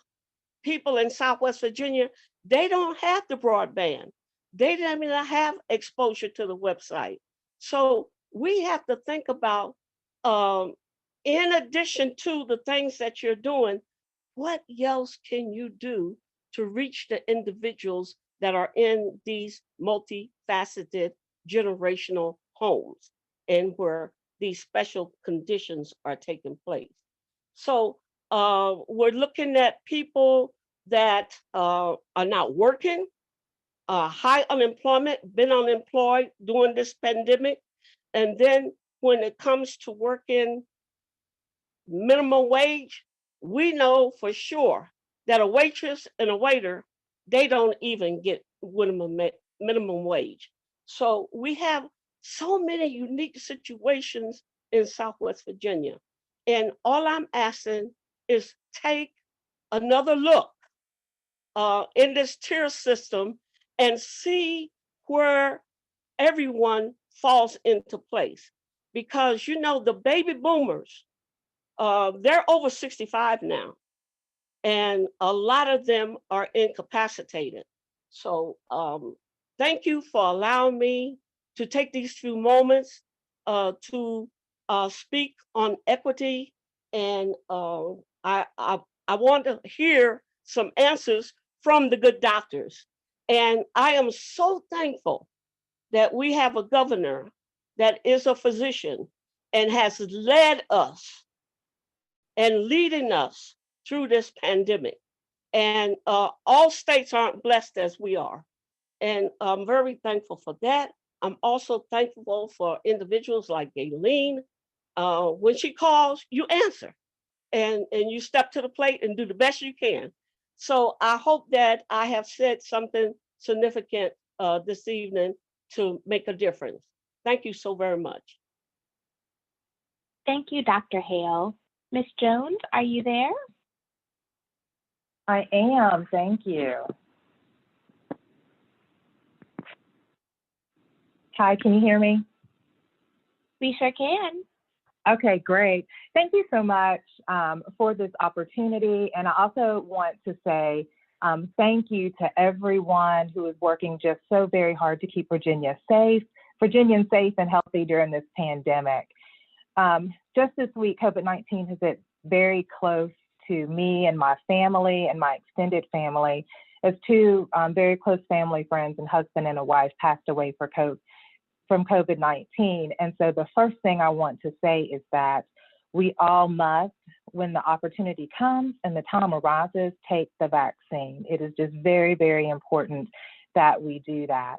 people in Southwest Virginia, they don't have the broadband. They don't even have exposure to the website. So we have to think about, in addition to the things that you're doing, what else can you do to reach the individuals that are in these multifaceted generational homes and where these special conditions are taking place? So we're looking at people that are not working, high unemployment, been unemployed during this pandemic. And then when it comes to working minimum wage, we know for sure that a waitress and a waiter, they don't even get minimum wage. So we have so many unique situations in Southwest Virginia. And all I'm asking is take another look in this tier system and see where everyone falls into place. Because, you know, the baby boomers, they're over 65 now, and a lot of them are incapacitated. So thank you for allowing me to take these few moments to speak on equity. And I want to hear some answers from the good doctors. And I am so thankful that we have a governor that is a physician and has led us and leading us through this pandemic. And all states aren't blessed as we are. And I'm very thankful for that. I'm also thankful for individuals like Gayleen. When she calls, you answer and you step to the plate and do the best you can. So I hope that I have said something significant this evening to make a difference. Thank you so very much. Thank you, Dr. Hale. Ms. Jones, are you there? I am, thank you. Hi, can you hear me? We sure can. Okay, great. Thank you so much for this opportunity. And I also want to say thank you to everyone who is working just so very hard to keep Virginians safe and healthy during this pandemic. Just this week, COVID-19 has hit very close to me and my family and my extended family, as two very close family friends and husband and a wife passed away from COVID-19. And so the first thing I want to say is that we all must, when the opportunity comes and the time arises, take the vaccine. It is just very, very important that we do that.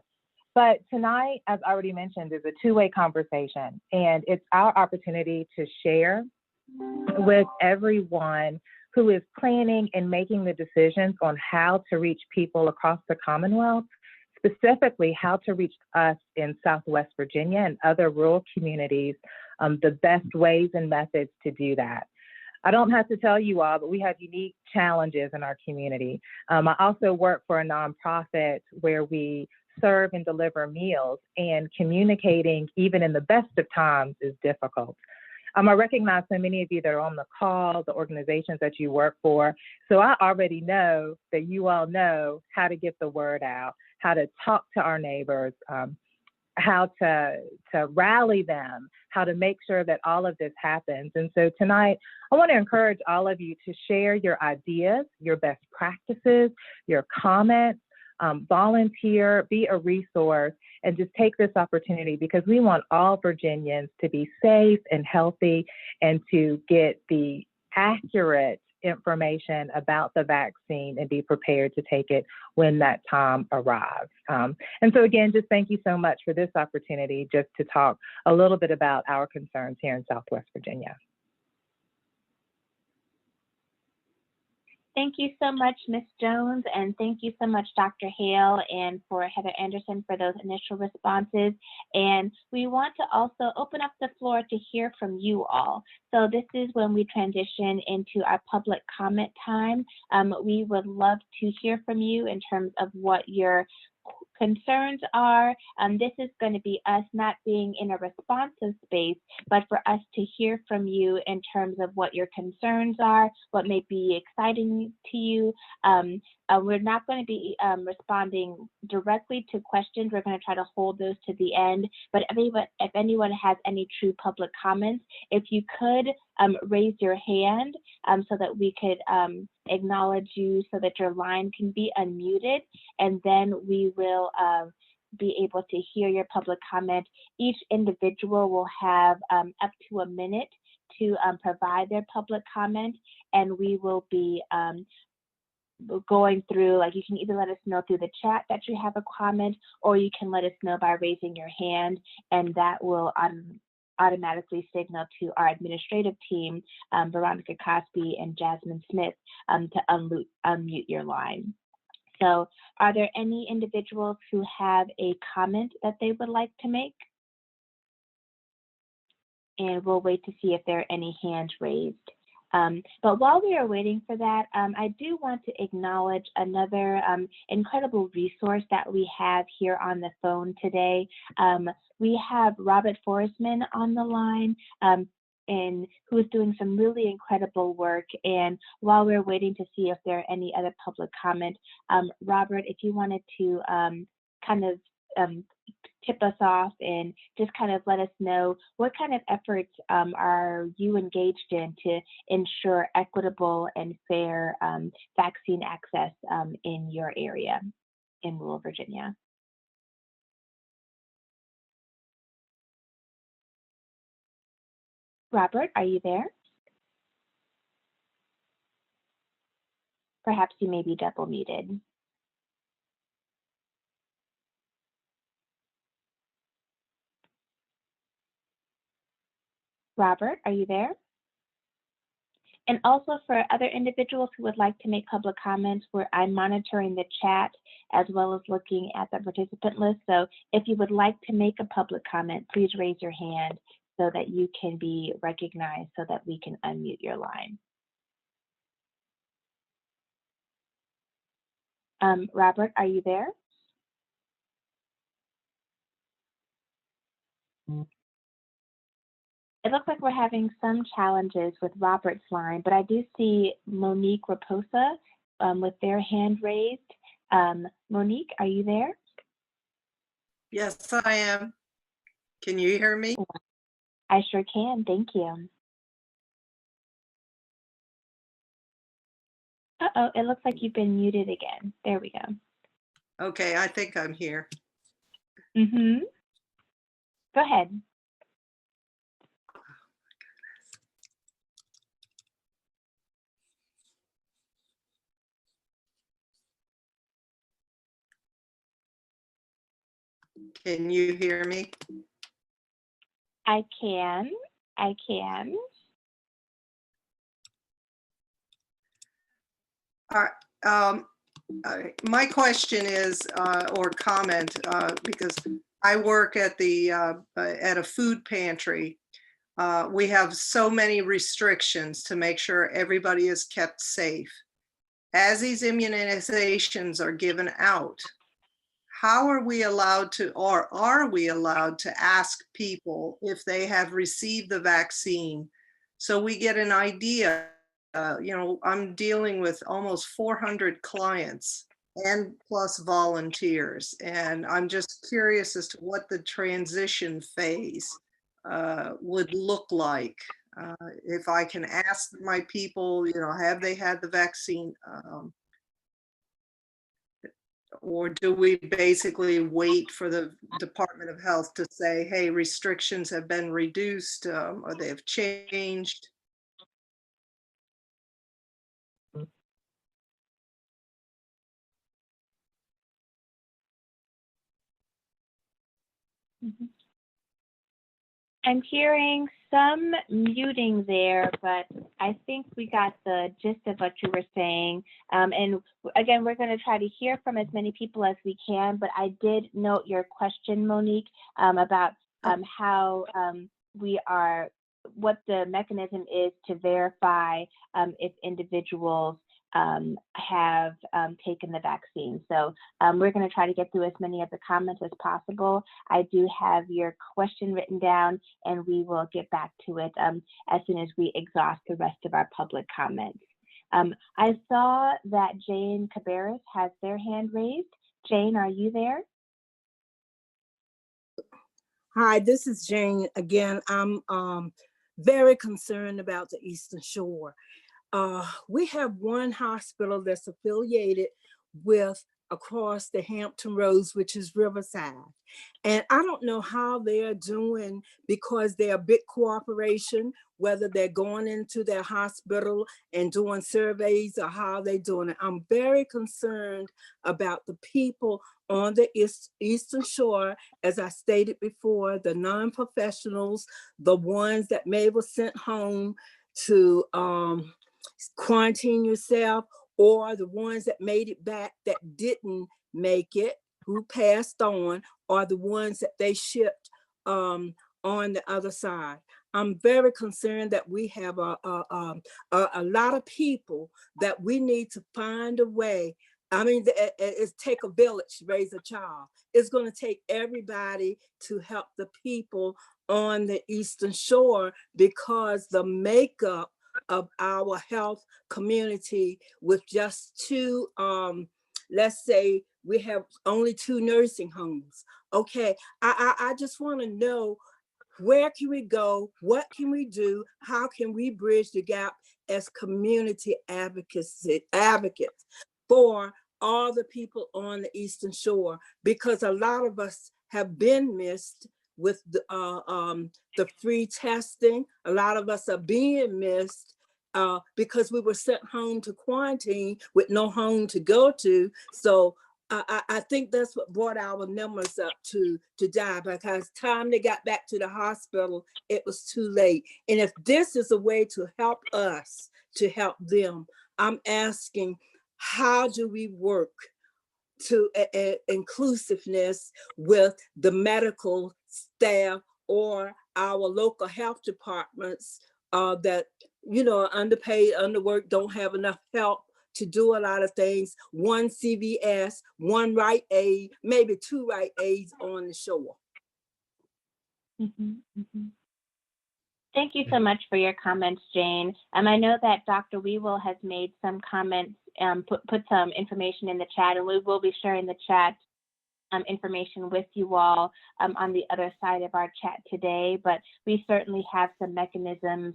But tonight, as already mentioned, is a two-way conversation, and it's our opportunity to share with everyone who is planning and making the decisions on how to reach people across the Commonwealth, specifically how to reach us in Southwest Virginia and other rural communities, the best ways and methods to do that. I don't have to tell you all, but we have unique challenges in our community. I also work for a nonprofit where we serve and deliver meals, and communicating even in the best of times is difficult. I recognize so many of you that are on the call, the organizations that you work for. So I already know that you all know how to get the word out, how to talk to our neighbors, how to rally them, how to make sure that all of this happens. And so tonight, I want to encourage all of you to share your ideas, your best practices, your comments, volunteer, be a resource, and just take this opportunity, because we want all Virginians to be safe and healthy and to get the accurate information about the vaccine and be prepared to take it when that time arrives. And so again, just thank you so much for this opportunity just to talk a little bit about our concerns here in Southwest Virginia. Thank you so much, Ms. Jones, and thank you so much, Dr. Hale, and for Heather Anderson for those initial responses. And we want to also open up the floor to hear from you all. So this is when we transition into our public comment time. We would love to hear from you in terms of what your concerns are. This is going to be us not being in a responsive space, but for us to hear from you in terms of what your concerns are, what may be exciting to you. We're not going to be responding directly to questions. We're going to try to hold those to the end. But if anyone has any true public comments, if you could raise your hand so that we could acknowledge you so that your line can be unmuted, and then we will be able to hear your public comment. Each individual will have up to a minute to provide their public comment, and we will be going through, like, you can either let us know through the chat that you have a comment, or you can let us know by raising your hand, and that will automatically signal to our administrative team, Veronica Cosby and Jasmine Smith, to unmute your line. So are there any individuals who have a comment that they would like to make? And we'll wait to see if there are any hands raised. But while we are waiting for that, I do want to acknowledge another incredible resource that we have here on the phone today. We have Robert Forsman on the line, and who is doing some really incredible work. And while we're waiting to see if there are any other public comment, Robert, if you wanted to kind of tip us off and just kind of let us know what kind of efforts are you engaged in to ensure equitable and fair vaccine access in your area in rural Virginia. Robert, are you there? Perhaps you may be double muted. Robert, are you there? And also for other individuals who would like to make public comments, I'm monitoring the chat as well as looking at the participant list. So if you would like to make a public comment, please raise your hand so that you can be recognized so that we can unmute your line. Robert, are you there? It looks like we're having some challenges with Robert's line, but I do see Monique Raposa with their hand raised. Monique, are you there? Yes, I am. Can you hear me? I sure can, thank you. Uh-oh, it looks like you've been muted again. There we go. Okay, I think I'm here. Mm-hmm. Go ahead. Can you hear me? I can. All right. My question is, or comment, because I work at a food pantry we have so many restrictions to make sure everybody is kept safe. As these immunizations are given out, how are we allowed to, or are we allowed to ask people if they have received the vaccine? So we get an idea. I'm dealing with almost 400 clients and plus volunteers. And I'm just curious as to what the transition phase would look like. If I can ask my people, have they had the vaccine? Or do we basically wait for the Department of Health to say, hey, restrictions have been reduced or they have changed? Mhm. I'm hearing some muting there, but I think we got the gist of what you were saying. And again, we're going to try to hear from as many people as we can, but I did note your question, Monique, about how what the mechanism is to verify if individuals have taken the vaccine. So we're going to try to get through as many of the comments as possible. I do have your question written down, and we will get back to it as soon as we exhaust the rest of our public comments. I saw that Jane Cabarrus has their hand raised. Jane, are you there? Hi, this is Jane again. I'm very concerned about the Eastern Shore. We have one hospital that's affiliated with across the Hampton Roads, which is Riverside. And I don't know how they're doing because they're a big corporation, whether they're going into their hospital and doing surveys or how they're doing it. I'm very concerned about the people on the Eastern Shore, as I stated before, the non-professionals, the ones that may have sent home to quarantine yourself, or the ones that made it back that didn't make it, who passed on, or the ones that they shipped on the other side. I'm very concerned that we have a lot of people that we need to find a way. I mean, it's take a village to raise a child. It's going to take everybody to help the people on the Eastern Shore, because the makeup of our health community with just two, let's say we have only 2 nursing homes. Okay, I just want to know, where can we go? What can we do? How can we bridge the gap as community advocates for all the people on the Eastern Shore? Because a lot of us have been missed with the free testing. A lot of us are being missed because we were sent home to quarantine with no home to go to. So I think that's what brought our numbers up to die, because time they got back to the hospital, it was too late. And if this is a way to help us to help them, I'm asking, how do we work to inclusiveness with the medical staff or our local health departments that, are underpaid, underworked, don't have enough help to do a lot of things. One CVS, one Rite Aid, maybe 2 Rite Aids on the shore. Mm-hmm, mm-hmm. Thank you so much for your comments, Jane. I know that Dr. Weevil has made some comments, put some information in the chat, and we will be sharing the chat information with you all on the other side of our chat today, but we certainly have some mechanisms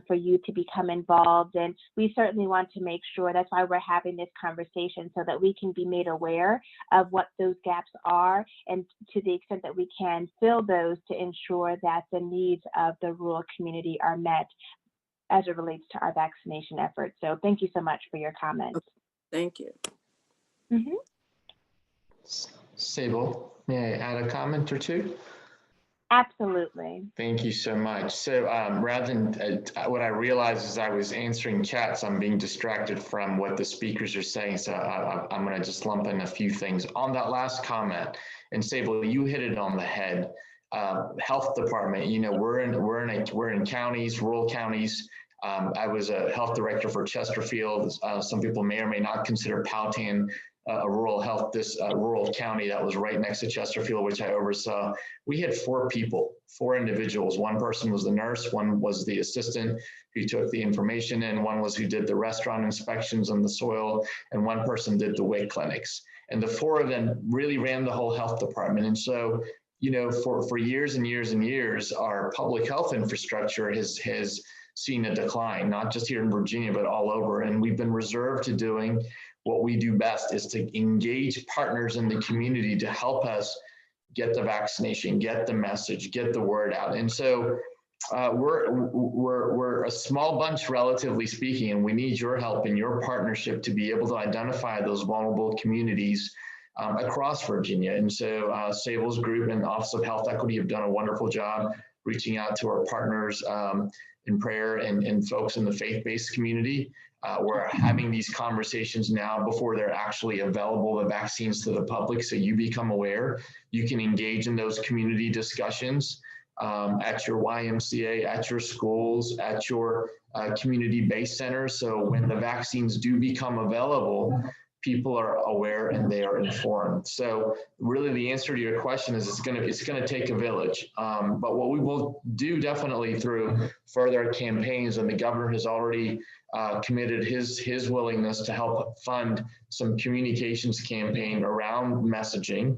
for you to become involved, and we certainly want to make sure, that's why we're having this conversation, so that we can be made aware of what those gaps are, and to the extent that we can fill those to ensure that the needs of the rural community are met as it relates to our vaccination efforts. So thank you so much for your comments. Thank you. Mm-hmm. Sable, may I add a comment or two? Absolutely. Thank you so much. So rather than what I realized as I was answering chats, I'm being distracted from what the speakers are saying. So I'm going to just lump in a few things on that last comment. And Sable, you hit it on the head. health department, you know, we're in counties, rural counties. I was a health director for Chesterfield. Some people may or may not consider Powhatan a rural rural county that was right next to Chesterfield, which I oversaw. We had 4 individuals. One person was the nurse, one was the assistant who took the information in, one was who did the restaurant inspections on the soil, and one person did the WIC clinics. And the 4 of them really ran the whole health department. And so, you know, for years and years and years, our public health infrastructure has seen a decline, not just here in Virginia, but all over. And we've been reserved to doing what we do best, is to engage partners in the community to help us get the vaccination, get the message, get the word out. And so we're a small bunch, relatively speaking, and we need your help and your partnership to be able to identify those vulnerable communities across Virginia. And so Sable's group and Office of Health Equity have done a wonderful job reaching out to our partners in prayer and folks in the faith-based community. We're having these conversations now before they're actually available, the vaccines to the public, so you become aware. You can engage in those community discussions at your YMCA, at your schools, at your community-based centers. So when the vaccines do become available, people are aware and they are informed. So really the answer to your question is it's gonna take a village. But what we will do definitely through further campaigns, and the governor has already committed his willingness to help fund some communications campaign around messaging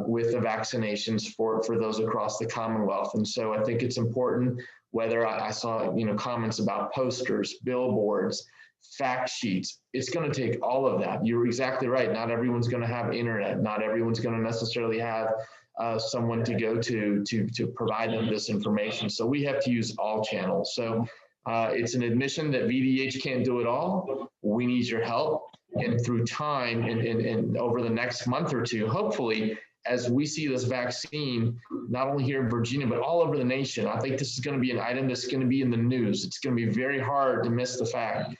with the vaccinations for those across the Commonwealth. And so I think it's important, whether I saw, you know, comments about posters, billboards, fact sheets. It's going to take all of that. You're exactly right. Not everyone's going to have internet. Not everyone's going to necessarily have someone to go to provide them this information. So we have to use all channels. So it's an admission that VDH can't do it all. We need your help. And through time and over the next month or two, hopefully, as we see this vaccine, not only here in Virginia, but all over the nation, I think this is going to be an item that's going to be in the news. It's going to be very hard to miss the fact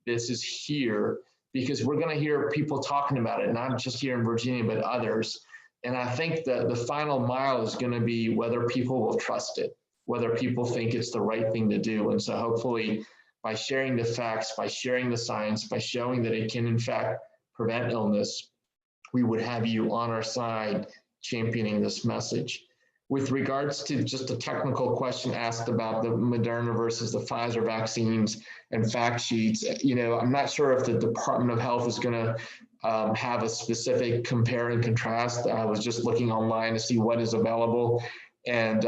this is here, because we're going to hear people talking about it, not just here in Virginia, but others. And I think that the final mile is going to be whether people will trust it, whether people think it's the right thing to do. And so hopefully by sharing the facts, by sharing the science, by showing that it can in fact prevent illness, we would have you on our side championing this message. With regards to just a technical question asked about the Moderna versus the Pfizer vaccines and fact sheets, you know, I'm not sure if the Department of Health is going to have a specific compare and contrast. I was just looking online to see what is available. And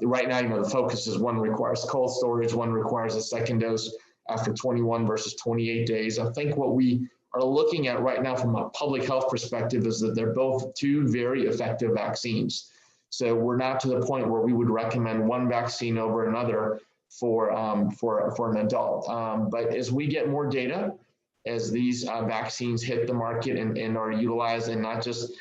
right now, you know, the focus is one requires cold storage, one requires a second dose after 21 versus 28 days. I think what we are looking at right now from a public health perspective is that they're both 2 very effective vaccines. So we're not to the point where we would recommend one vaccine over another for an adult. But as we get more data, as these vaccines hit the market and are utilized in not just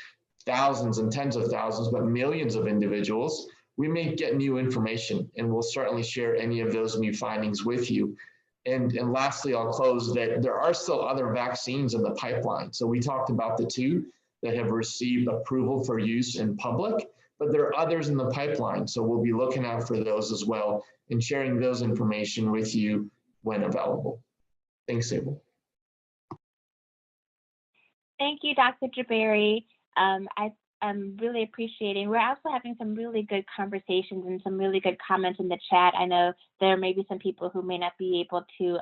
thousands and tens of thousands, but millions of individuals, we may get new information, and we'll certainly share any of those new findings with you. And lastly, I'll close that there are still other vaccines in the pipeline. So we talked about the 2 that have received approval for use in public, but there are others in the pipeline. So we'll be looking out for those as well and sharing those information with you when available. Thanks, Abel. Thank you, Dr. Jabari. I'm really appreciating. We're also having some really good conversations and some really good comments in the chat. I know there may be some people who may not be able to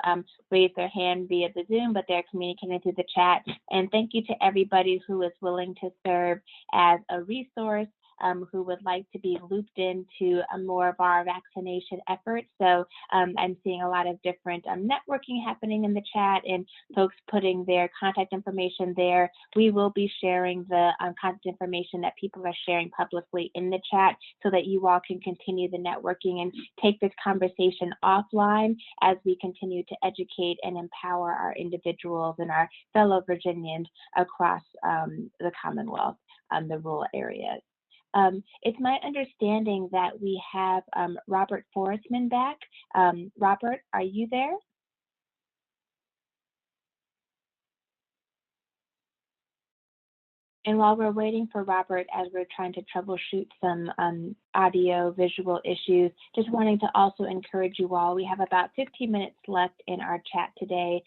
raise their hand via the Zoom, but they're communicating through the chat. And thank you to everybody who is willing to serve as a resource, who would like to be looped into more of our vaccination efforts. So I'm seeing a lot of different networking happening in the chat and folks putting their contact information there. We will be sharing the contact information that people are sharing publicly in the chat so that you all can continue the networking and take this conversation offline as we continue to educate and empower our individuals and our fellow Virginians across the Commonwealth, the rural areas. It's my understanding that we have Robert Forrestman back. Robert, are you there? And while we're waiting for Robert, as we're trying to troubleshoot some audio visual issues, just wanting to also encourage you all, we have about 15 minutes left in our chat today.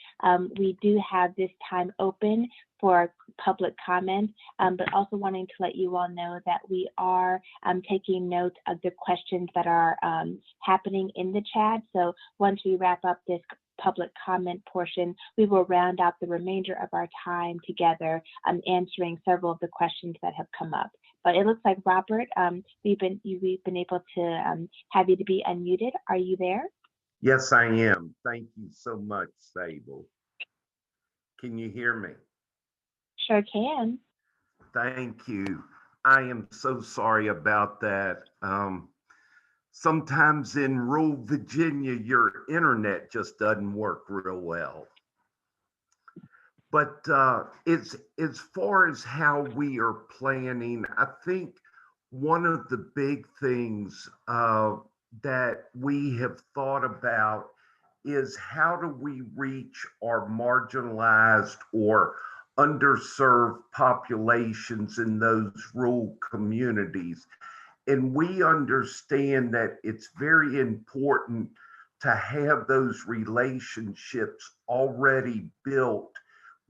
We do have this time open for public comment, but also wanting to let you all know that we are taking note of the questions that are happening in the chat. So once we wrap up this public comment portion, we will round out the remainder of our time together answering several of the questions that have come up. But it looks like, Robert, we've been able to have you to be unmuted. Are you there? Yes, I am. Thank you so much, Sable. Can you hear me? Sure can. Thank you. I am so sorry about that. Sometimes in rural Virginia, your internet just doesn't work real well. But as far as how we are planning, I think one of the big things that we have thought about is how do we reach our marginalized or underserved populations in those rural communities. And we understand that it's very important to have those relationships already built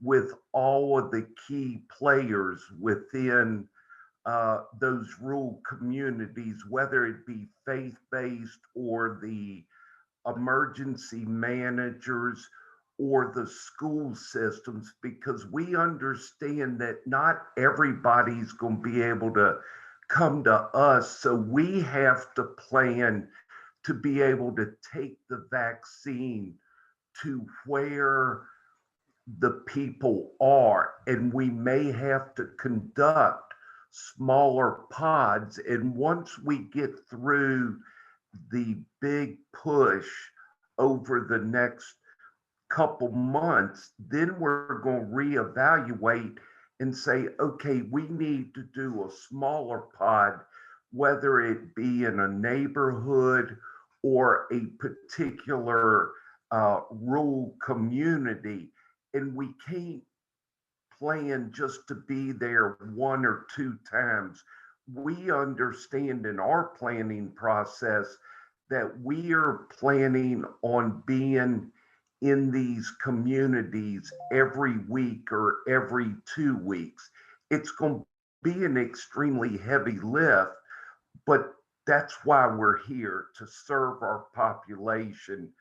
with all of the key players within those rural communities, whether it be faith-based or the emergency managers or the school systems, because we understand that not everybody's going to be able to come to us. So we have to plan to be able to take the vaccine to where the people are. And we may have to conduct smaller pods. And once we get through the big push over the next couple months, then we're going to reevaluate and say, okay, we need to do a smaller pod, whether it be in a neighborhood or a particular rural community. And we can't plan just to be there 1 or 2 times. We understand in our planning process that we are planning on being in these communities every week or every 2 weeks. It's going to be an extremely heavy lift, but that's why we're here, to serve our population,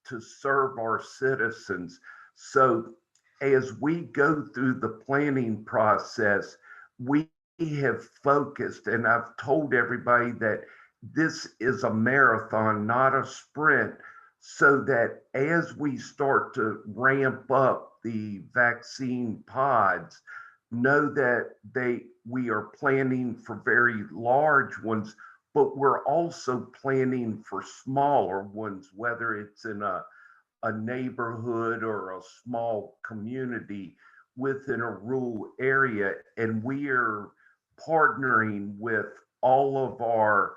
to serve our citizens. So as we go through the planning process, we have focused, and I've told everybody that this is a marathon, not a sprint, so that as we start to ramp up the vaccine pods, know that we are planning for very large ones, but we're also planning for smaller ones, whether it's in a neighborhood or a small community within a rural area. And we are partnering with all of our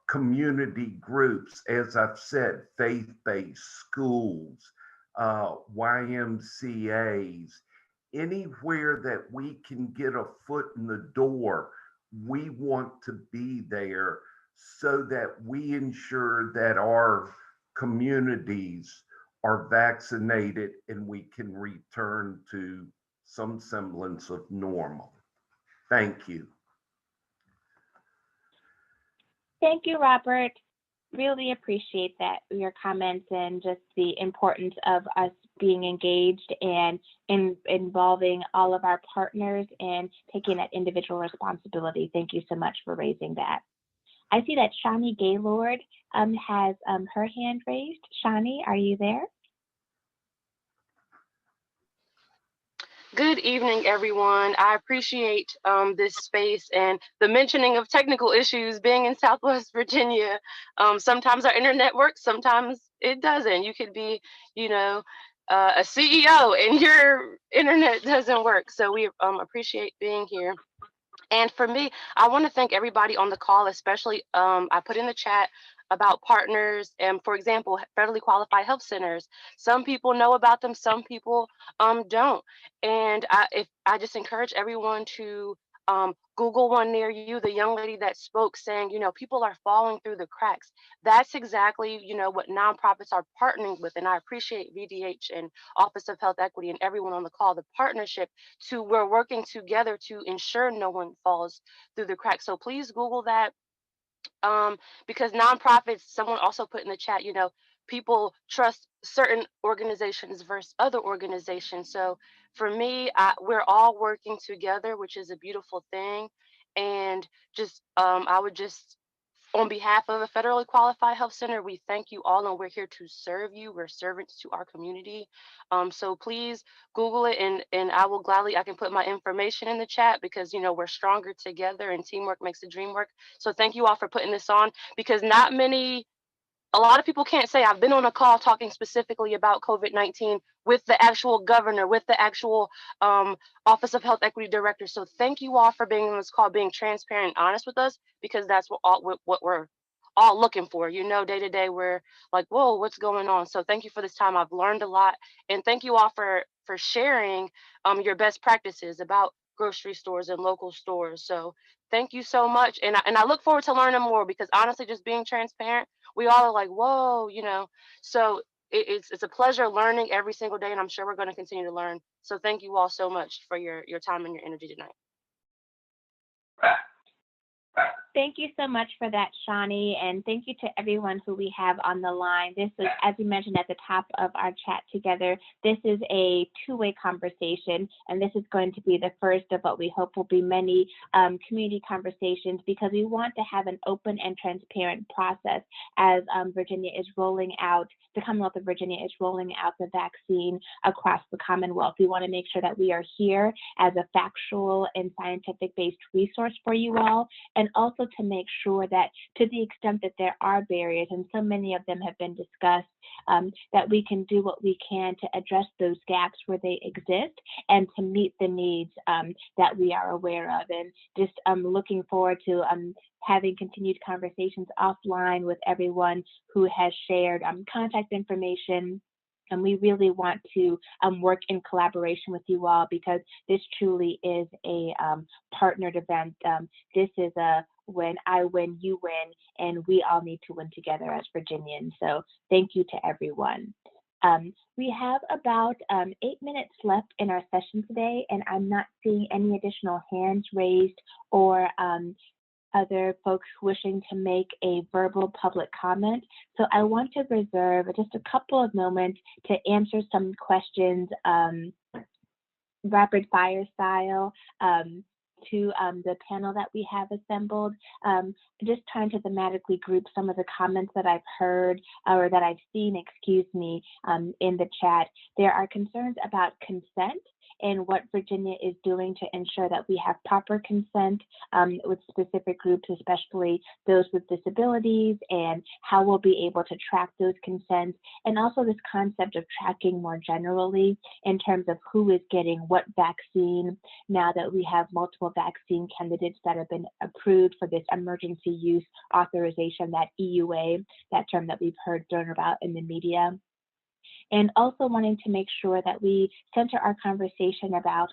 community groups, as I've said, faith-based schools, YMCAs, anywhere that we can get a foot in the door, we want to be there so that we ensure that our communities are vaccinated and we can return to some semblance of normal. Thank you. Thank you, Robert. Really appreciate that, your comments, and just the importance of us being engaged and involving all of our partners and taking that individual responsibility. Thank you so much for raising that. I see that Shani Gaylord has her hand raised. Shani, are you there? Good evening, everyone. I appreciate this space and the mentioning of technical issues. Being in Southwest Virginia, sometimes our internet works, sometimes it doesn't. You could be, a CEO and your internet doesn't work. So we appreciate being here. And for me, I want to thank everybody on the call, especially I put in the chat about partners and, for example, federally qualified health centers. Some people know about them, some people don't. And I just encourage everyone to Google one near you. The young lady that spoke saying, people are falling through the cracks. That's exactly, what nonprofits are partnering with. And I appreciate VDH and Office of Health Equity and everyone on the call, the partnership we're working together to ensure no one falls through the cracks. So please Google that. Because nonprofits, someone also put in the chat, people trust certain organizations versus other organizations. So for me, we're all working together, which is a beautiful thing. And just, I would just, on behalf of the Federally Qualified Health Center, we thank you all, and we're here to serve you. We're servants to our community. So please Google it, and I will gladly, I can put my information in the chat, because, we're stronger together and teamwork makes the dream work. So thank you all for putting this on, because a lot of people can't say I've been on a call talking specifically about COVID-19 with the actual governor, with the actual Office of Health Equity Director. So thank you all for being on this call, being transparent and honest with us, because that's what we're all looking for. Day to day, we're like, whoa, what's going on? So thank you for this time. I've learned a lot. And thank you all for sharing your best practices about grocery stores and local stores. So thank you so much. And I look forward to learning more, because honestly, just being transparent, we all are like, whoa, so it's a pleasure learning every single day, and I'm sure we're going to continue to learn. So thank you all so much for your time and your energy tonight. Thank you so much for that, Shani, and thank you to everyone who we have on the line. This is, as we mentioned at the top of our chat together, this is a two-way conversation, and this is going to be the first of what we hope will be many community conversations, because we want to have an open and transparent process as Virginia is rolling out, the Commonwealth of Virginia is rolling out the vaccine across the Commonwealth. We want to make sure that we are here as a factual and scientific-based resource for you all, and also to make sure that, to the extent that there are barriers, and so many of them have been discussed, that we can do what we can to address those gaps where they exist and to meet the needs that we are aware of. And just looking forward to having continued conversations offline with everyone who has shared contact information. And we really want to work in collaboration with you all, because this truly is a partnered event. This is a when I win, you win, and we all need to win together as Virginians. So thank you to everyone. We have about 8 minutes left in our session today, and I'm not seeing any additional hands raised or other folks wishing to make a verbal public comment. So I want to reserve just a couple of moments to answer some questions, rapid fire style, to the panel that we have assembled. Just trying to thematically group some of the comments that I've heard, or that I've seen, excuse me, in the chat. There are concerns about consent and what Virginia is doing to ensure that we have proper consent with specific groups, especially those with disabilities, and how we'll be able to track those consents, and also this concept of tracking more generally in terms of who is getting what vaccine now that we have multiple vaccine candidates that have been approved for this emergency use authorization, that EUA, that term that we've heard thrown about in the media. And also wanting to make sure that we center our conversation about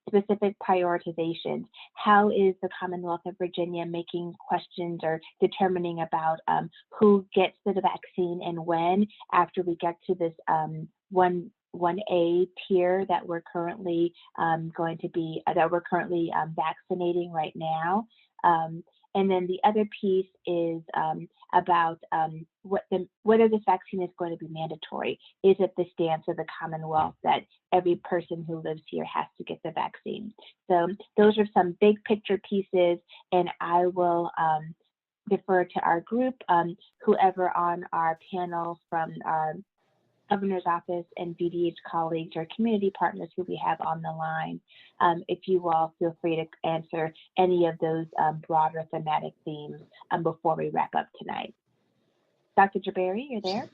specific prioritizations. How is the Commonwealth of Virginia making questions or determining about who gets the vaccine and when, after we get to this 1A tier that we're currently vaccinating right now. And then the other piece is about whether this vaccine is going to be mandatory. Is it the stance of the Commonwealth that every person who lives here has to get the vaccine? So those are some big picture pieces, and I will defer to our group, whoever on our panel from our Governor's Office and VDH colleagues or community partners who we have on the line, if you all feel free to answer any of those broader thematic themes before we wrap up tonight. Dr. Jabari, you're there?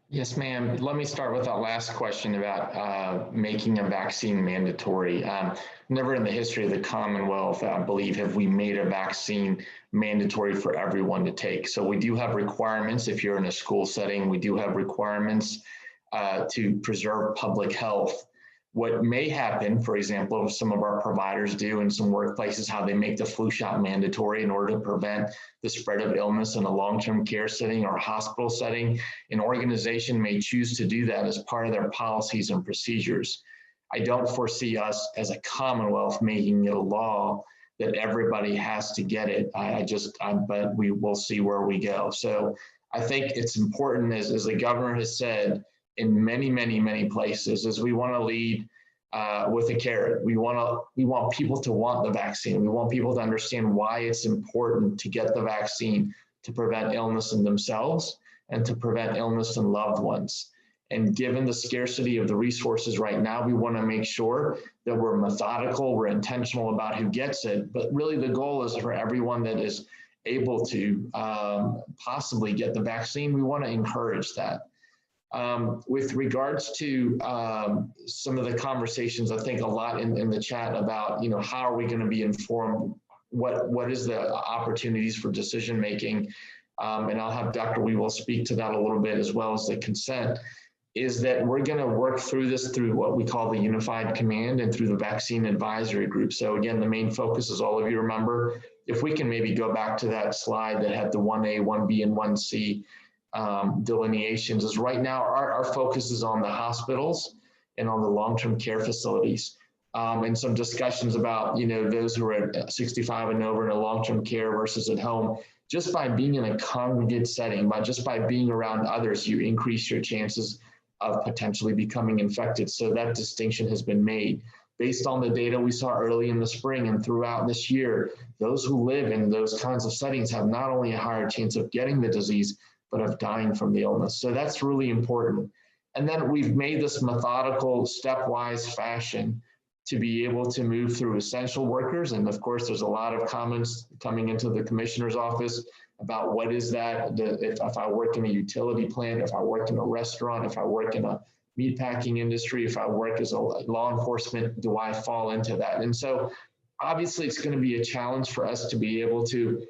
Yes, ma'am. Let me start with that last question about making a vaccine mandatory. Never in the history of the Commonwealth, I believe, have we made a vaccine mandatory for everyone to take. So we do have requirements if you're in a school setting. We do have requirements to preserve public health. What may happen, for example, if some of our providers do in some workplaces, how they make the flu shot mandatory in order to prevent the spread of illness in a long-term care setting or hospital setting. An organization may choose to do that as part of their policies and procedures. I don't foresee us as a Commonwealth making it a law that everybody has to get it. But we will see where we go. So I think it's important, as the governor has said, in many, many, many places, is we want to lead with a carrot. We want people to want the vaccine. We want people to understand why it's important to get the vaccine to prevent illness in themselves and to prevent illness in loved ones. And given the scarcity of the resources right now, we want to make sure that we're methodical, we're intentional about who gets it. But really the goal is for everyone that is able to possibly get the vaccine, we want to encourage that. With regards to some of the conversations, I think a lot in the chat about, how are we going to be informed? What is the opportunities for decision making? And I'll have Dr. Weevil speak to that a little bit, as well as the consent, is that we're going to work through this through what we call the Unified Command and through the Vaccine Advisory Group. So again, the main focus, as all of you remember, if we can maybe go back to that slide that had the 1A, 1B, and 1C delineations, is right now our focus is on the hospitals and on the long-term care facilities, and some discussions about those who are at 65 and over in a long-term care versus at home. Just by being in a congregate setting, just by being around others, you increase your chances of potentially becoming infected. So that distinction has been made based on the data we saw early in the spring and throughout this year. Those who live in those kinds of settings have not only a higher chance of getting the disease, but of dying from the illness. So that's really important. And then we've made this methodical, stepwise fashion to be able to move through essential workers. And of course, there's a lot of comments coming into the commissioner's office about what is that, if I work in a utility plant, if I work in a restaurant, if I work in a meatpacking industry, if I work as a law enforcement, do I fall into that? And so obviously it's going to be a challenge for us to be able to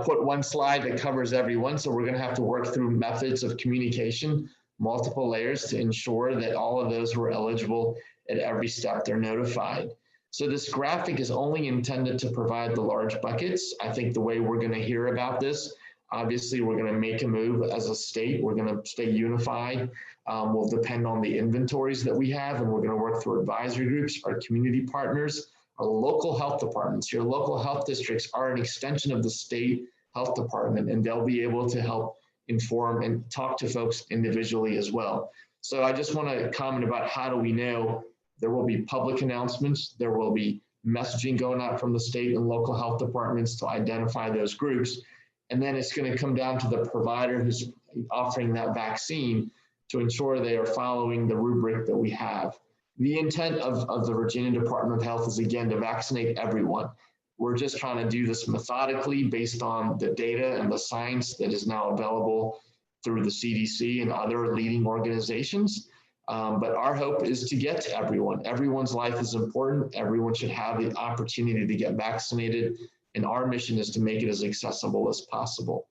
put one slide that covers everyone. So we're going to have to work through methods of communication, multiple layers, to ensure that all of those who are eligible at every step, they're notified. So this graphic is only intended to provide the large buckets. I think the way we're going to hear about this, obviously we're going to make a move as a state. We're going to stay unified. Will depend on the inventories that we have, and we're going to work through advisory groups, our community partners, our local health departments. Your local health districts are an extension of the state health department, and they'll be able to help inform and talk to folks individually as well. So I just want to comment about how do we know. There will be public announcements. There will be messaging going out from the state and local health departments to identify those groups. And then it's going to come down to the provider who's offering that vaccine to ensure they are following the rubric that we have. The intent of the Virginia Department of Health is, again, to vaccinate everyone. We're just trying to do this methodically based on the data and the science that is now available through the CDC and other leading organizations. But our hope is to get to everyone. Everyone's life is important. Everyone should have the opportunity to get vaccinated. And our mission is to make it as accessible as possible.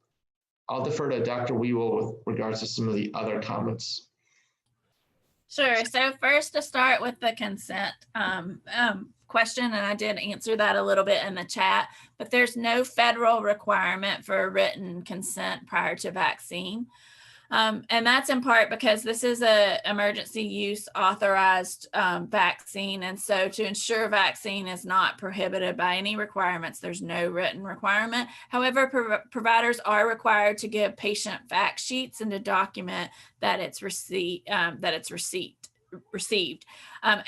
I'll defer to Dr. Weevil with regards to some of the other comments. Sure. So first, to start with the consent question, and I did answer that a little bit in the chat, but there's no federal requirement for written consent prior to vaccine. And that's in part because this is an emergency use authorized vaccine. And so to ensure vaccine is not prohibited by any requirements, there's no written requirement. However, providers are required to give patient fact sheets and to document that it's received.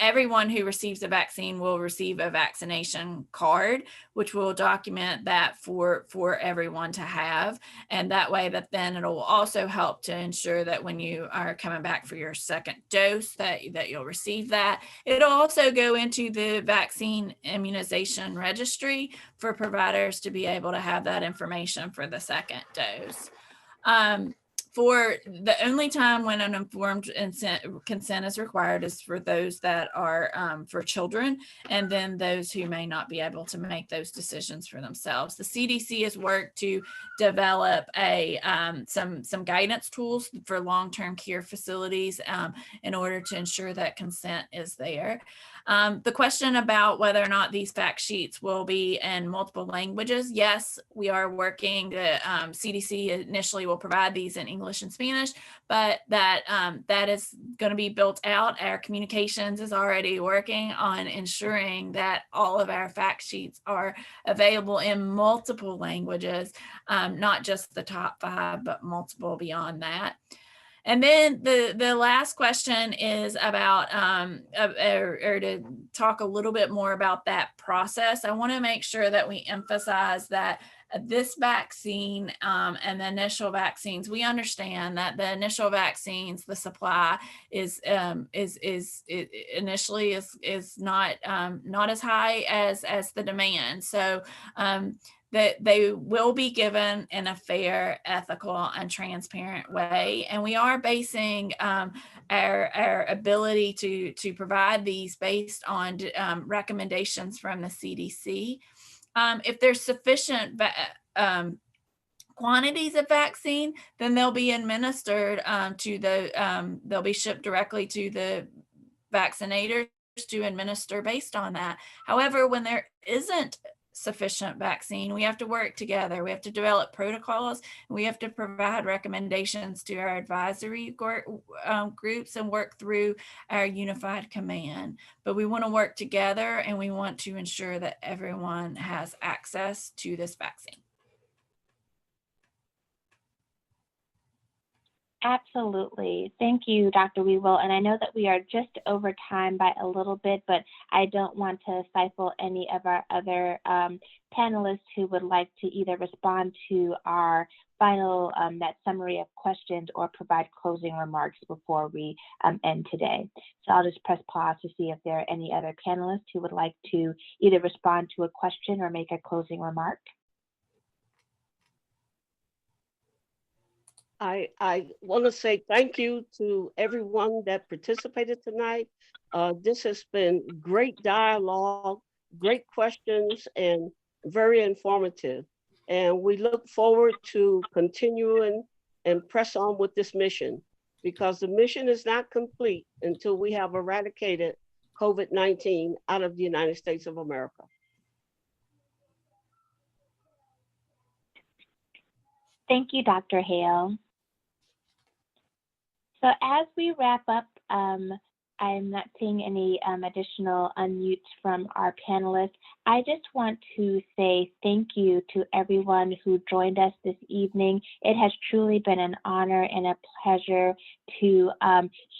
Everyone who receives a vaccine will receive a vaccination card, which will document that for everyone to have. And that way that then it'll also help to ensure that when you are coming back for your second dose that you'll receive that. It'll also go into the vaccine immunization registry for providers to be able to have that information for the second dose. For the only time when an informed consent is required is for those that are for children, and then those who may not be able to make those decisions for themselves. The CDC has worked to develop some guidance tools for long-term care facilities in order to ensure that consent is there. The question about whether or not these fact sheets will be in multiple languages, yes, we are working. The CDC initially will provide these in English and Spanish, but that is going to be built out. Our communications is already working on ensuring that all of our fact sheets are available in multiple languages, not just the top 5, but multiple beyond that. And then the last question is about, or to talk a little bit more about that process. I want to make sure that we emphasize that this vaccine and the initial vaccines, we understand that the initial vaccines, the supply is initially not as high as the demand. So that they will be given in a fair, ethical, and transparent way. And we are basing our ability to provide these based on recommendations from the CDC. If there's sufficient quantities of vaccine, then they'll be administered they'll be shipped directly to the vaccinators to administer based on that. However, when there isn't sufficient vaccine, we have to work together. We have to develop protocols. We have to provide recommendations to our advisory groups and work through our unified command. But we want to work together, and we want to ensure that everyone has access to this vaccine. Absolutely. Thank you, Dr. Weevil. And I know that we are just over time by a little bit, but I don't want to stifle any of our other panelists who would like to either respond to our final, that summary of questions, or provide closing remarks before we end today. So I'll just press pause to see if there are any other panelists who would like to either respond to a question or make a closing remark. I want to say thank you to everyone that participated tonight. This has been great dialogue, great questions, and very informative. And we look forward to continuing and press on with this mission, because the mission is not complete until we have eradicated COVID-19 out of the United States of America. Thank you, Dr. Hale. So as we wrap up, I'm not seeing any additional unmutes from our panelists. I just want to say thank you to everyone who joined us this evening. It has truly been an honor and a pleasure to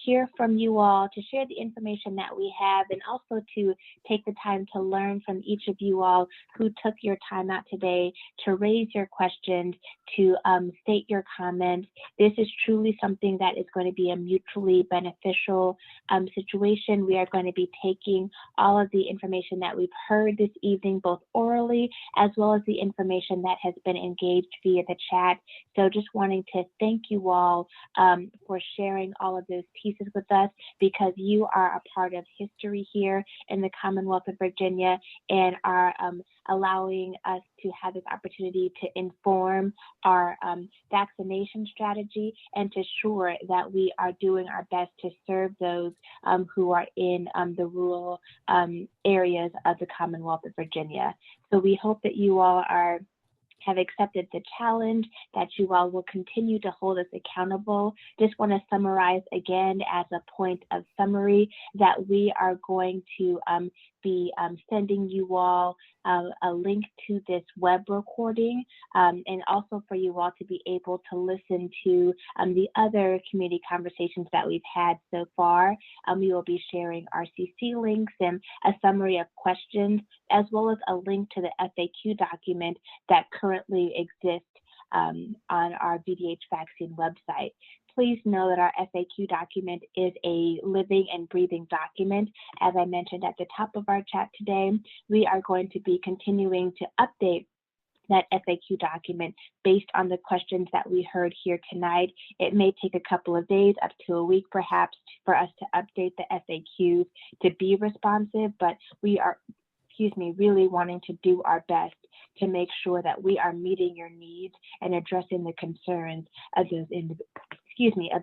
hear from you all, to share the information that we have, and also to take the time to learn from each of you all who took your time out today to raise your questions, to state your comments. This is truly something that is going to be a mutually beneficial situation. We are going to be taking all of the information that we've heard this evening, both orally as well as the information that has been engaged via the chat. So just wanting to thank you all for sharing all of those pieces with us, because you are a part of history here in the Commonwealth of Virginia and are allowing us to have this opportunity to inform our vaccination strategy and to ensure that we are doing our best to serve those who are in the rural areas of the Commonwealth of Virginia. So we hope that you all have accepted the challenge, that you all will continue to hold us accountable. Just want to summarize again as a point of summary that we are going to be sending you all a link to this web recording, and also for you all to be able to listen to the other community conversations that we've had so far. We will be sharing RCC links and a summary of questions, as well as a link to the FAQ document that currently exists on our VDH vaccine website. Please know that our FAQ document is a living and breathing document. As I mentioned at the top of our chat today, we are going to be continuing to update that FAQ document based on the questions that we heard here tonight. It may take a couple of days, up to a week perhaps, for us to update the FAQs to be responsive, but we are, really wanting to do our best to make sure that we are meeting your needs and addressing the concerns of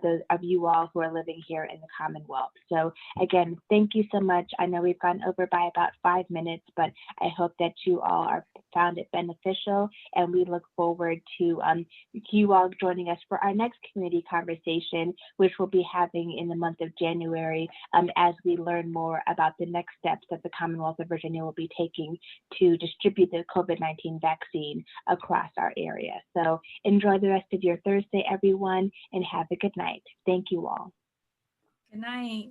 those of you all who are living here in the Commonwealth. So again, thank you so much. I know we've gone over by about 5 minutes, but I hope that you all found it beneficial, and we look forward to you all joining us for our next community conversation, which we'll be having in the month of January, as we learn more about the next steps that the Commonwealth of Virginia will be taking to distribute the COVID-19 vaccine across our area. So enjoy the rest of your Thursday, everyone, and have a good night. Thank you all. Good night.